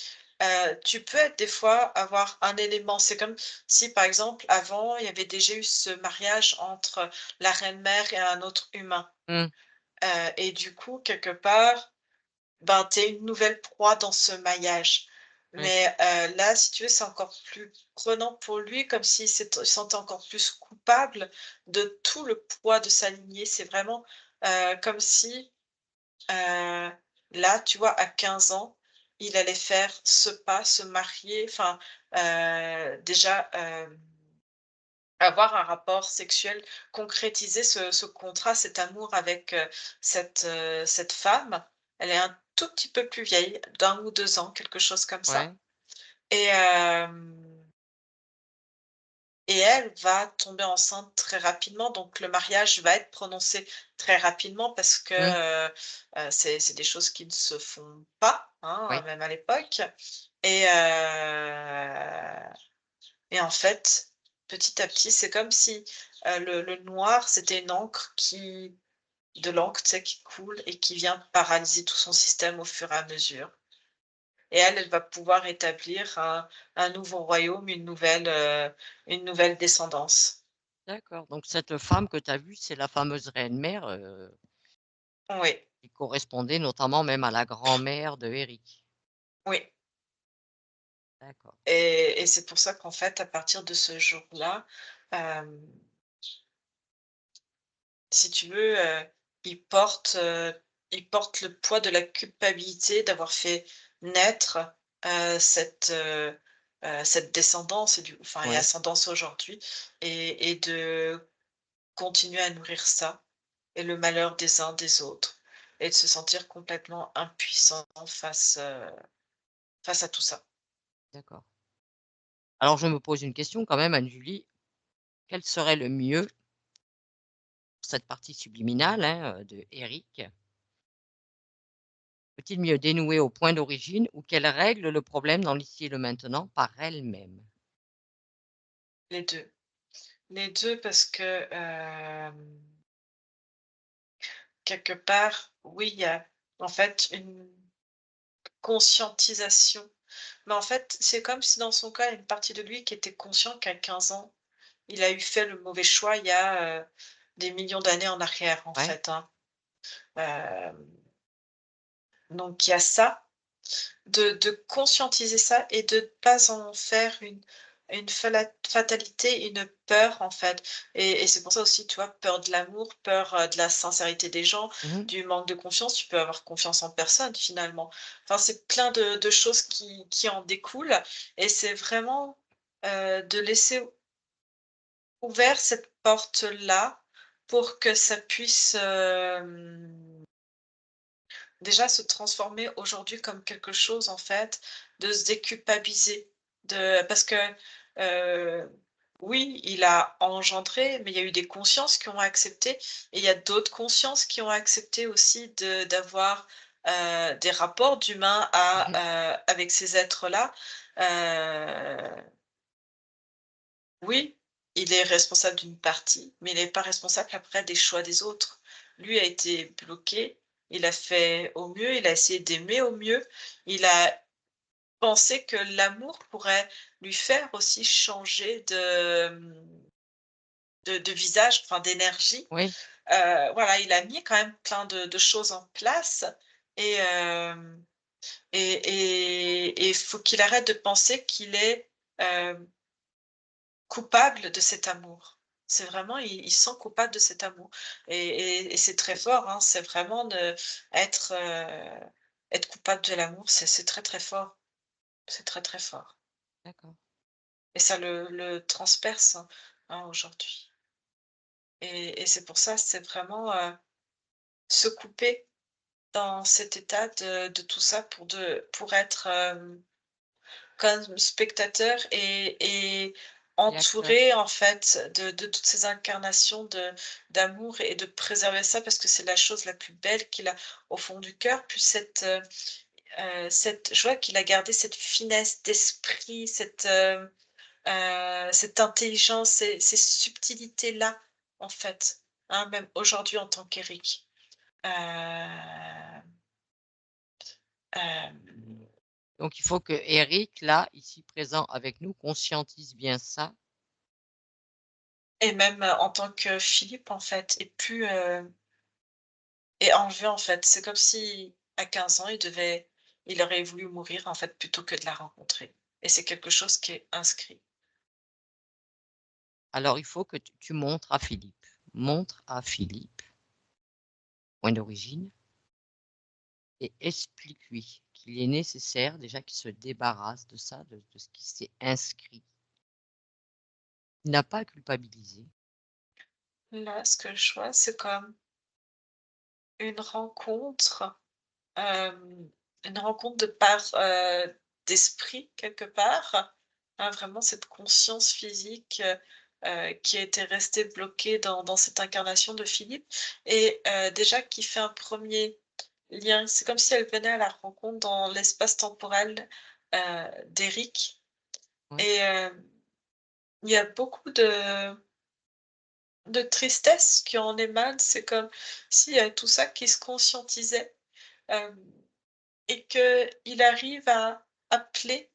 tu peux être des fois avoir un élément. C'est comme si, par exemple, avant, il y avait déjà eu ce mariage entre la reine-mère et un autre humain, Mmh. et du coup, quelque part, ben, tu es une nouvelle proie dans ce maillage. Oui. Mais là, si tu veux, c'est encore plus prenant pour lui, comme s'il il se sentait encore plus coupable de tout le poids de sa lignée. C'est vraiment, comme si, là, tu vois, à 15 ans, il allait faire ce pas, se marier, enfin, déjà, avoir un rapport sexuel, concrétiser ce contrat, cet amour avec, cette femme. Elle est un tout petit peu plus vieille, d'1 ou 2 ans, quelque chose comme Ouais. ça. Et elle va tomber enceinte très rapidement, donc le mariage va être prononcé très rapidement parce que, Mmh. c'est des choses qui ne se font pas, hein, Oui. même à l'époque. Et en fait, petit à petit, c'est comme si, le noir, c'était une encre de l'encre, tu sais, qui coule et qui vient paralyser tout son système au fur et à mesure. Et elle, elle va pouvoir établir un nouveau royaume, une nouvelle descendance. D'accord. Donc cette femme que tu as vue, c'est la fameuse reine mère, Oui, qui correspondait notamment même à la grand-mère de Eric. oui, D'accord. et c'est pour ça qu'en fait, à partir de ce jour-là, hem, si tu veux, il porte le poids de la culpabilité d'avoir fait naître, cette descendance et Oui. ascendance aujourd'hui, et de continuer à nourrir ça et le malheur des uns des autres, et de se sentir complètement impuissant face à tout ça. D'accord. Alors je me pose une question quand même, Anne-Julie. Quel serait le mieux pour cette partie subliminale, hein, de Eric? Peut-il mieux dénouer au point d'origine ou qu'elle règle le problème dans l'ici et le maintenant par elle-même? Les 2, les 2, parce que, quelque part, oui, il y a en fait une conscientisation. Mais en fait, c'est comme si dans son cas, il y a une partie de lui qui était conscient qu'à 15 ans, il a eu fait le mauvais choix il y a, des millions d'années en arrière, en Ouais. fait, hein. Hem, donc il y a ça, de conscientiser ça et de ne pas en faire une fatalité, une peur, en fait, et c'est pour ça aussi, tu vois, peur de l'amour, peur, de la sincérité des gens, Mmh. du manque de confiance. Tu peux avoir confiance en personne, finalement. Enfin, c'est plein de choses qui en découlent, et c'est vraiment, de laisser ouvert cette porte-là pour que ça puisse, déjà se transformer aujourd'hui comme quelque chose, en fait, de se déculpabiliser, parce que, heu, oui, il a engendré, mais il y a eu des consciences qui ont accepté, et il y a d'autres consciences qui ont accepté aussi d'avoir, des rapports d'humains Mmh. avec ces êtres-là. Heu, oui, il est responsable d'une partie, mais il n'est pas responsable après des choix des autres. Lui a été bloqué, il a fait au mieux, il a essayé d'aimer au mieux, il a pensé que l'amour pourrait lui faire aussi changer de visage, enfin d'énergie. Oui, Voilà, il a mis quand même plein de choses en place, et hem et il faut qu'il arrête de penser qu'il est, hem coupable de cet amour. C'est vraiment, il se sent coupable de cet amour, et c'est très fort, hein, c'est vraiment être, être coupable de l'amour, c'est très, très fort. C'est très, très fort, d'accord. et ça le transperce, hein, aujourd'hui, et c'est pour ça, c'est vraiment, se couper dans cet état de tout ça pour être, comme spectateur, et Et acteur. entouré, en fait, de toutes ces incarnations d'amour, et de préserver ça parce que c'est la chose la plus belle qu'il a au fond du cœur, puis cette joie qu'il a gardé, cette finesse d'esprit, cette intelligence, ces subtilités-là, en fait, hein, même aujourd'hui en tant qu'Éric. Hem, hem Donc il faut que Eric, là, ici présent avec nous, conscientise bien ça. Et même, en tant que Philippe, en fait, est enlevé, en fait. C'est comme si à 15 ans, il aurait voulu mourir, en fait, plutôt que de la rencontrer et c'est quelque chose qui est inscrit. Alors il faut que tu montres à Philippe. Montre à Philippe, point d'origine, et explique-lui qu'il est nécessaire déjà qu'il se débarrasse de ça, de ce qui s'est inscrit. Il n'a pas à culpabiliser. Là, ce que je vois, c'est comme une rencontre, hem, une rencontre de part, d'esprit quelque part, hein, vraiment cette conscience physique, qui était restée bloquée dans cette incarnation de Philippe et déjà qui fait un premier lien. C'est comme si elle venait à la rencontre dans l'espace temporel, d'Éric Ouais, et il y a beaucoup de tristesse qui en émane. C'est comme s'il y a tout ça qui se conscientisait, hem et qu'il arrive à appeler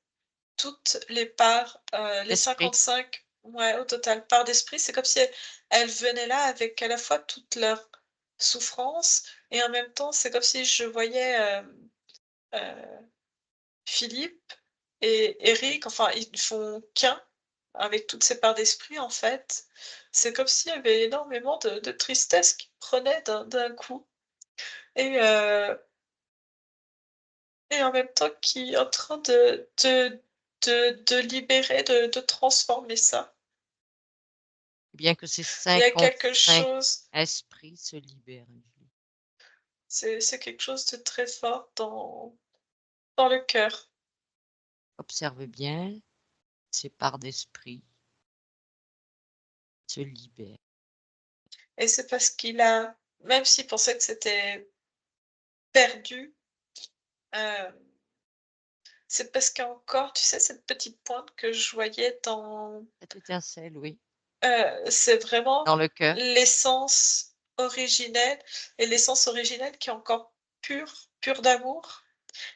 toutes les parts, les l'esprit, 55, ouais, au total, parts d'esprit. C'est comme si elles venaient là avec à la fois toute leur souffrance et en même temps, c'est comme si je voyais, heu, Philippe et Éric, enfin, ils font qu'un avec toutes ces parts d'esprit, en fait. C'est comme s'il y avait énormément de tristesse qui prenait d'un coup et et en même temps qui est en train de libérer, de transformer ça. bien que ces Il y a quelque 55 chose, esprits se libèrent, Julie. c'est quelque chose de très fort dans le cœur. Observe bien ces parts d'esprit se libèrent. Et c'est parce qu'il a, même s'il pensait que c'était perdu, heu, c'est parce qu'il y a encore, tu sais, cette petite pointe que je voyais dans, Cette étincelle, oui, c'est vraiment dans le cœur. l'essence originelle et l'essence originelle qui est encore pure, pure d'amour.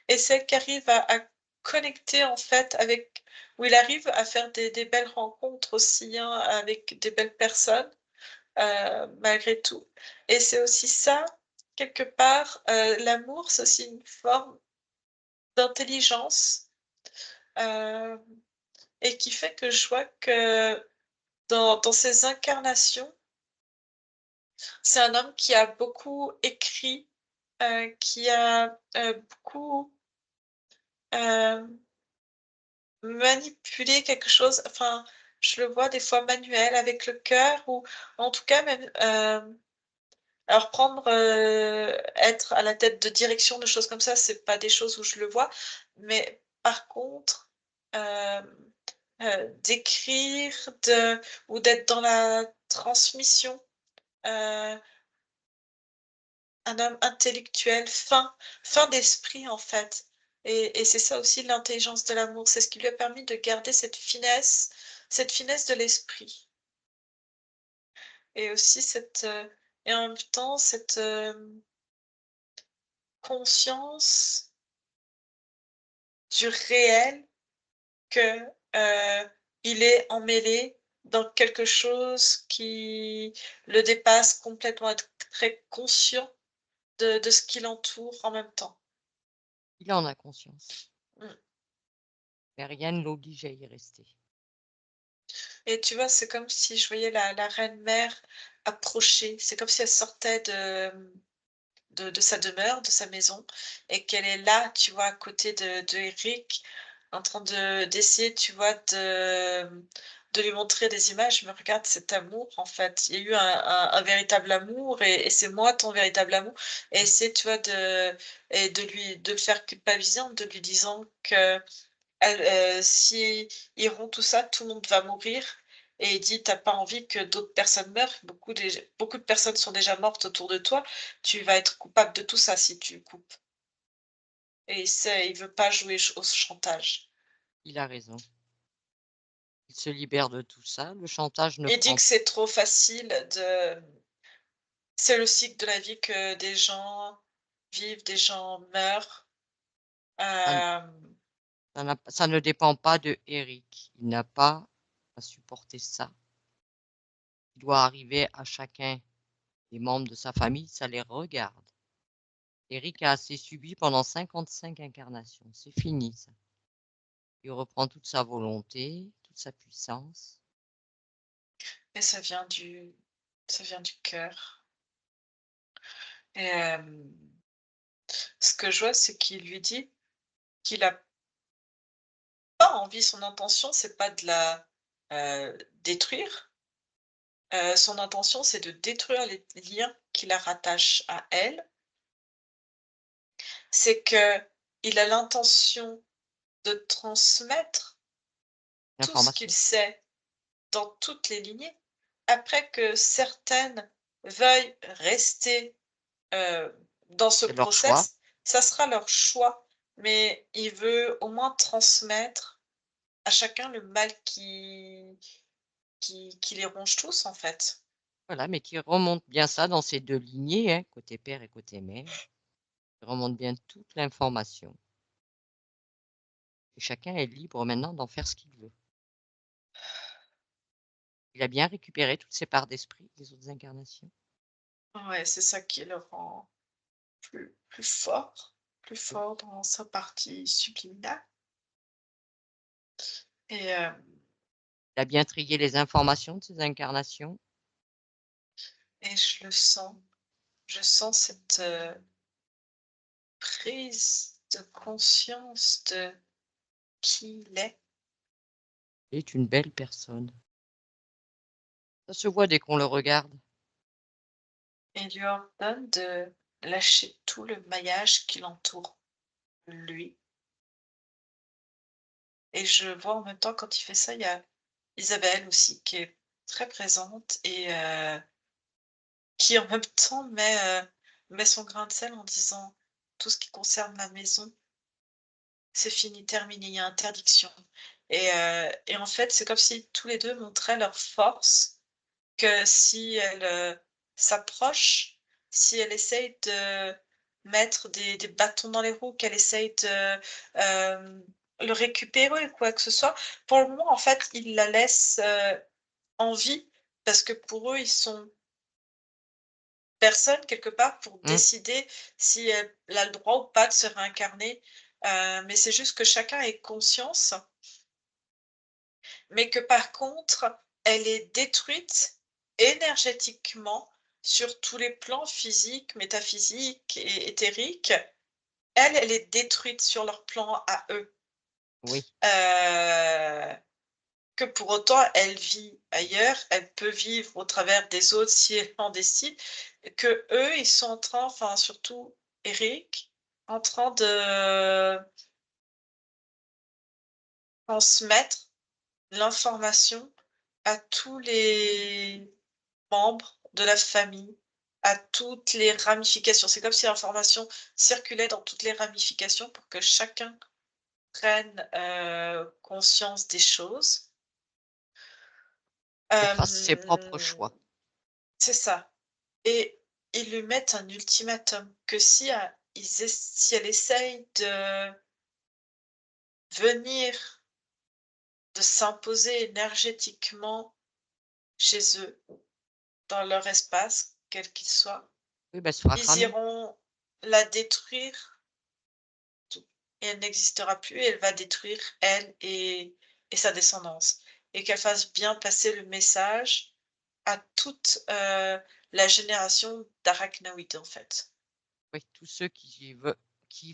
Et celle qui arrive à connecter en fait avec, où il arrive à faire des belles rencontres aussi, hein, avec des belles personnes, malgré tout. Et c'est aussi ça, quelque part, l'amour, c'est aussi une forme d'intelligence, hem et qui fait que je vois que dans ses incarnations, c'est un homme qui a beaucoup écrit, qui a, beaucoup, hem manipuler quelque chose, enfin, je le vois des fois manuel avec le cœur ou en tout cas même, alors prendre, être à la tête de direction, de choses comme ça, c'est pas des choses où je le vois, mais par contre, hem, d'écrire, de ou d'être dans la transmission, heu, un homme intellectuel, fin d'esprit en fait et c'est ça aussi l'intelligence de l'amour, c'est ce qui lui a permis de garder cette finesse de l'esprit et aussi cette, et en même temps cette, conscience du réel que, il est emmêlé dans quelque chose qui le dépasse complètement, être très conscient de ce qui l'entoure en même temps. Il en a conscience, Mmh. mais rien ne l'oblige à y rester. Et tu vois, c'est comme si je voyais la reine-mère approcher. C'est comme si elle sortait de sa demeure, de sa maison et qu'elle est là, tu vois, à côté de Eric, en train d'essayer, tu vois, de lui montrer des images. Mais regarde cet amour, en fait. Il y a eu un véritable amour et c'est moi ton véritable amour. Et essayer, tu vois, de le faire culpabiliser en de lui disant que si ils rompt tout ça, tout le monde va mourir et il dit: «Tu pas envie que d'autres personnes meurent, beaucoup de personnes sont déjà mortes autour de toi, tu vas être coupable de tout ça si tu coupes» et il veut pas jouer au chantage. Il a raison. Il se libère de tout ça. Le chantage ne Il dit prend que c'est trop facile de c'est le cycle de la vie que des gens vivent, des gens meurent, ça, hem, ça ne dépend pas de Eric. Il n'a pas à supporter ça. Il doit arriver à chacun des membres de sa famille, ça les regarde. Eric a assez subi pendant 55 incarnations. C'est fini, ça. Il reprend toute sa volonté, toute sa puissance. Et ça vient du cœur. Et ce que je vois, c'est qu'il lui dit qu'il a pas envie, son intention, c'est pas de la, détruire. Son intention, c'est de détruire les liens qui la rattachent à elle. C'est qu'il a l'intention de transmettre tout ce qu'il L'information. sait dans toutes les lignées. Après que certaines veuillent rester, dans ce C'est leur choix. process, ça sera leur choix, mais il veut au moins transmettre à chacun le mal qui les ronge tous, en fait. Voilà, mais qui remonte bien ça dans ces 2 lignées, hein, côté père et côté mère. Il remonte bien toute l'information. Et chacun est libre maintenant d'en faire ce qu'il veut. Il a bien récupéré toutes ses parts d'esprit des autres incarnations. Ouais, c'est ça qui le rend plus Oui. fort dans sa partie subliminale et Il a bien trié les informations de ses incarnations. je le sens. Je sens cette, prise de conscience de qui il est. Il est une belle personne. Ça se voit dès qu'on le regarde. Et lui ordonne de lâcher tout le maillage qui l'entoure, lui. Et je vois en même temps quand il fait ça, il y a Isabelle aussi qui est très présente et qui en même temps met son grain de sel en disant: «Tout ce qui concerne la maison, c'est fini, terminé, il y a interdiction». Et en fait, c'est comme si tous les 2 montraient leur force, que si elle, s'approche, si elle essaye de mettre des bâtons dans les roues, qu'elle essaye de, le récupérer ou quoi que ce soit, pour le moment, en fait, ils la laissent, en vie parce que pour eux, ils sont personne quelque part pour Mmh. décider si elle a le droit ou pas de se réincarner, mais c'est juste que chacun ait conscience, mais que par contre, elle est détruite énergétiquement sur tous les plans physiques, métaphysiques et éthériques. Elle est détruite sur leur plan à eux, Oui. que pour autant elle vit ailleurs, elle peut vivre au travers des autres si elle en décide, que eux ils sont en train, enfin surtout Eric, en train de transmettre l'information à tous les membres de la famille, à toutes les ramifications. C'est comme si l'information circulait dans toutes les ramifications pour que chacun prenne, conscience des choses. Et fasse ses propres choix. C'est ça, et ils lui mettent un ultimatum que si, si elle essaye de venir, de s'imposer énergétiquement chez eux, dans leur espace, quel qu'il soit, Oui, bah, elle se fera ils cramer. iront la détruire et elle n'existera plus et elle va détruire elle et sa descendance, et qu'elle fasse bien passer le message à toute, la génération d'arachnoïdes, en fait. Oui, tous ceux qui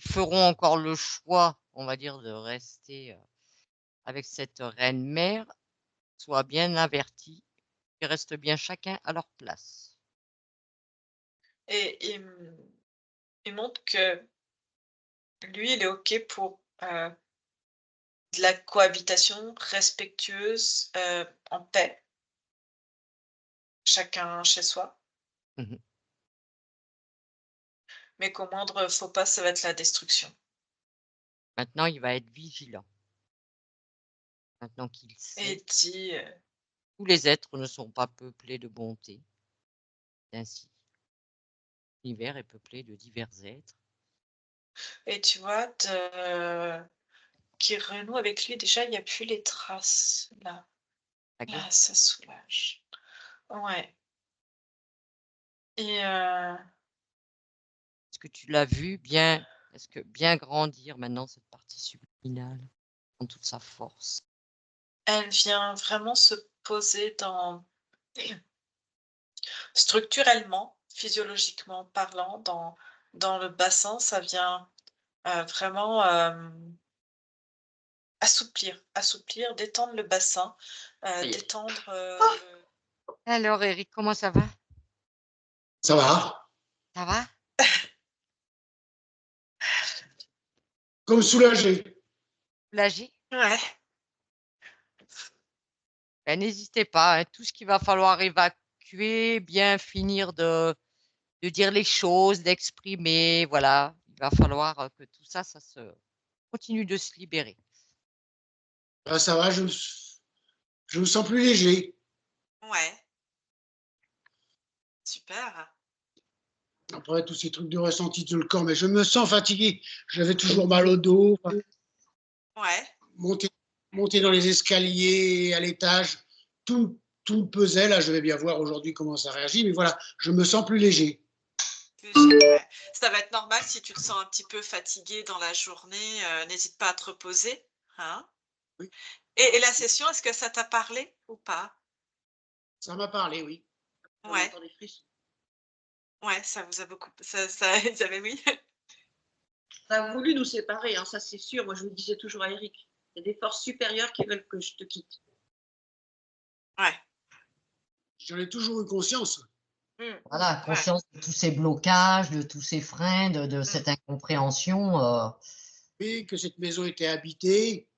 feront encore le choix, on va dire, de rester, avec cette reine mère, soient bien avertis, qu'ils restent bien chacun à leur place. Et il montre que lui, il est OK pour, de la cohabitation respectueuse, en paix, chacun chez soi, Mmh. mais qu'au moindre faux pas, ça va être la destruction. Maintenant, il va être vigilant. Maintenant qu'il Et sait, il dit, tous les êtres ne sont pas peuplés de bonté. Ainsi, l'univers est peuplé de divers êtres. et tu vois, qui renoue avec lui, déjà, il y a plus les traces, là. La guerre, Là, ça soulage. Ouais, et parce que tu l'as vu bien, est-ce que bien grandir maintenant cette partie subliminale en toute sa force? Elle vient vraiment se poser dans structurellement, physiologiquement parlant, dans le bassin, ça vient, vraiment, assouplir, détendre le bassin, Ça y est. détendre, le Alors Eric, comment ça va? Ça va? Ça va? Comme soulagé. Soulagé? ouais, Ben, n'hésitez pas, hein, tout ce qu'il va falloir évacuer, bien finir de dire les choses, d'exprimer, voilà. Il va falloir que tout ça, ça se continue de se libérer. Là, ça va, je me sens plus léger. ouais, super. Après tous ces trucs de ressenti de le corps, mais je me sens fatigué. J'avais toujours mal au dos. Enfin, Ouais, monter, monter dans les escaliers à l'étage, tout me pesait. Là, je vais bien voir aujourd'hui comment ça réagit, mais voilà, je me sens plus léger. ouais. Ça va être normal si tu te sens un petit peu fatigué dans la journée, n'hésite pas à te reposer, hein. Oui. Et la session, est-ce que ça t'a parlé ou pas? Ça m'a parlé, oui. On Ouais, entend des frissons. ouais, ça vous a beaucoup ça vous avez oui? Ça a voulu nous séparer, hein, ça c'est sûr. Moi, je le disais toujours à Eric. Il y a des forces supérieures qui veulent que je te quitte. Ouais. J'en ai toujours eu conscience. Mmh. Voilà, Ouais. conscience de tous ces blocages, de tous ces freins, de cette incompréhension. Oui, que cette maison était habitée.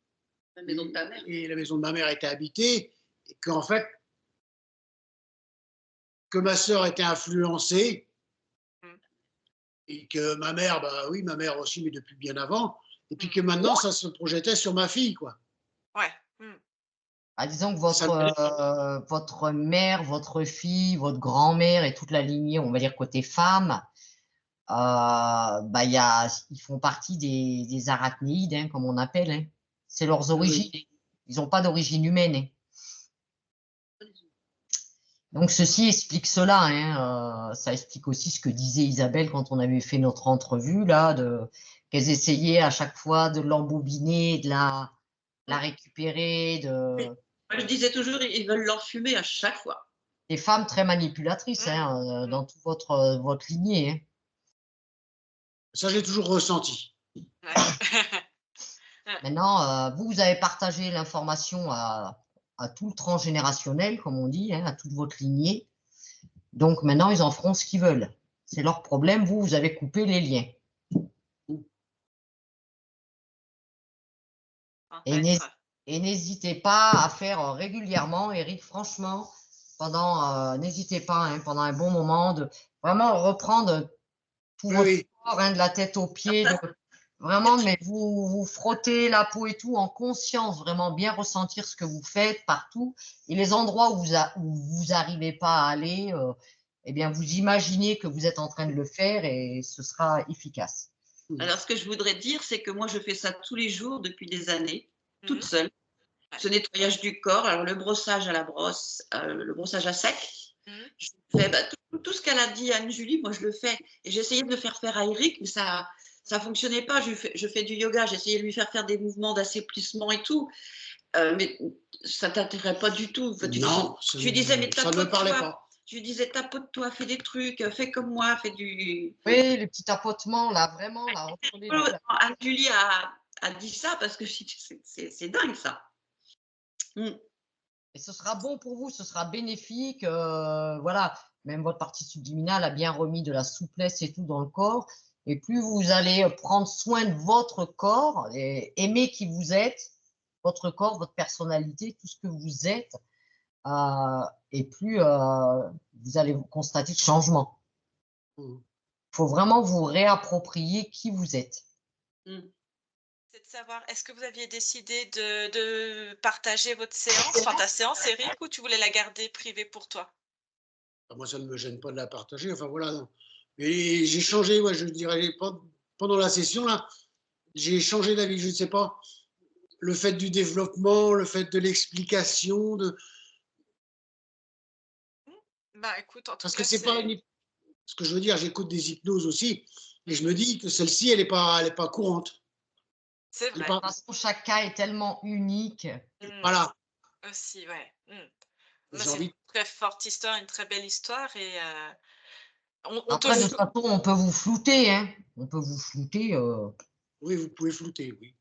La maison de ta mère. Et la maison de ma mère était habitée. Et qu'en fait, que ma sœur était influencée. Mmh. Et que ma mère, bah oui, ma mère aussi, mais depuis bien avant. Et puis Mmh. que maintenant, ça se projetait sur ma fille, quoi. Ouais. Mmh. Disons que Ça votre mère, votre fille, votre grand-mère et toute la lignée, on va dire côté femme, ils font partie des arachnéides, hein, comme on appelle. Hein. C'est leurs origines. Oui. Ils n'ont pas d'origine humaine. Hein. Donc ceci explique cela. Hein. Ça explique aussi ce que disait Isabelle quand on avait fait notre entrevue là, qu'elles essayaient à chaque fois de l'embobiner, de la récupérer, Moi, je disais toujours, ils veulent l'enfumer à chaque fois. des femmes très manipulatrices hein, dans toute votre lignée. Hein. Ça, j'ai toujours ressenti. Ouais. Maintenant, vous avez partagé l'information à tout le transgénérationnel, comme on dit, hein, à toute votre lignée. Donc maintenant, ils en feront ce qu'ils veulent. C'est leur problème. Vous avez coupé les liens. Et n'hésitez pas à faire régulièrement, Eric, franchement, n'hésitez pas, hein, pendant un bon moment, de vraiment reprendre tout Oui, votre oui. corps, hein, de la tête aux pieds, vraiment, mais vous frottez la peau et tout en conscience, vraiment bien ressentir ce que vous faites partout. Et les endroits où vous n'arrivez pas à aller, eh bien, vous imaginez que vous êtes en train de le faire et ce sera efficace. Alors, ce que je voudrais dire, c'est que moi, je fais ça tous les jours depuis des années, toute Mmh. seule. Ouais. Ce nettoyage du corps, alors le brossage à la brosse, le brossage à sec, Mmh. je fais tout ce qu'elle a dit Anne-Julie, moi je le fais. Et j'ai essayé de le faire faire à Eric, mais ça fonctionnait pas. Je fais du yoga, j'ai essayé de lui faire des mouvements d'assouplissement et tout, mais ça t'intéresse pas du tout. Enfin, Non, tu lui disais, mais ça ne me parlait tapote-toi. pas. Je lui disais, tapote-toi, fais des trucs, fais comme moi, fais du. Oui, les petits tapotements, là, vraiment, là, entre les deux. Là. Anne-Julie a dit ça parce que c'est dingue ça. Et ce sera bon pour vous, ce sera bénéfique. Voilà, même votre partie subliminale a bien remis de la souplesse et tout dans le corps. Et plus vous allez prendre soin de votre corps, et aimer qui vous êtes, votre corps, votre personnalité, tout ce que vous êtes, et plus vous allez constater de changement. Il faut vraiment vous réapproprier qui vous êtes. C'est de savoir, est-ce que vous aviez décidé de partager votre séance, enfin ta séance, Eric, ou tu voulais la garder privée pour toi? Moi, ça ne me gêne pas de la partager. Enfin, voilà. Non. Et j'ai changé, ouais, je dirais, pendant la session, là, j'ai changé d'avis. Je ne sais pas. Le fait du développement, le fait de l'explication, Bah écoute, en tout parce cas, que c'est pas une. Ce que je veux dire, j'écoute des hypnoses aussi, et je me dis que celle-ci, elle n'est pas courante. C'est Elle est vrai. pas- De toute façon, chaque cas est tellement unique. Voilà. Aussi, ouais. Mais J'ai c'est envie une très forte histoire, une très belle histoire et on te Après, de le toute façon, on peut vous flouter. Hein. On peut vous flouter. Oui, vous pouvez flouter, oui.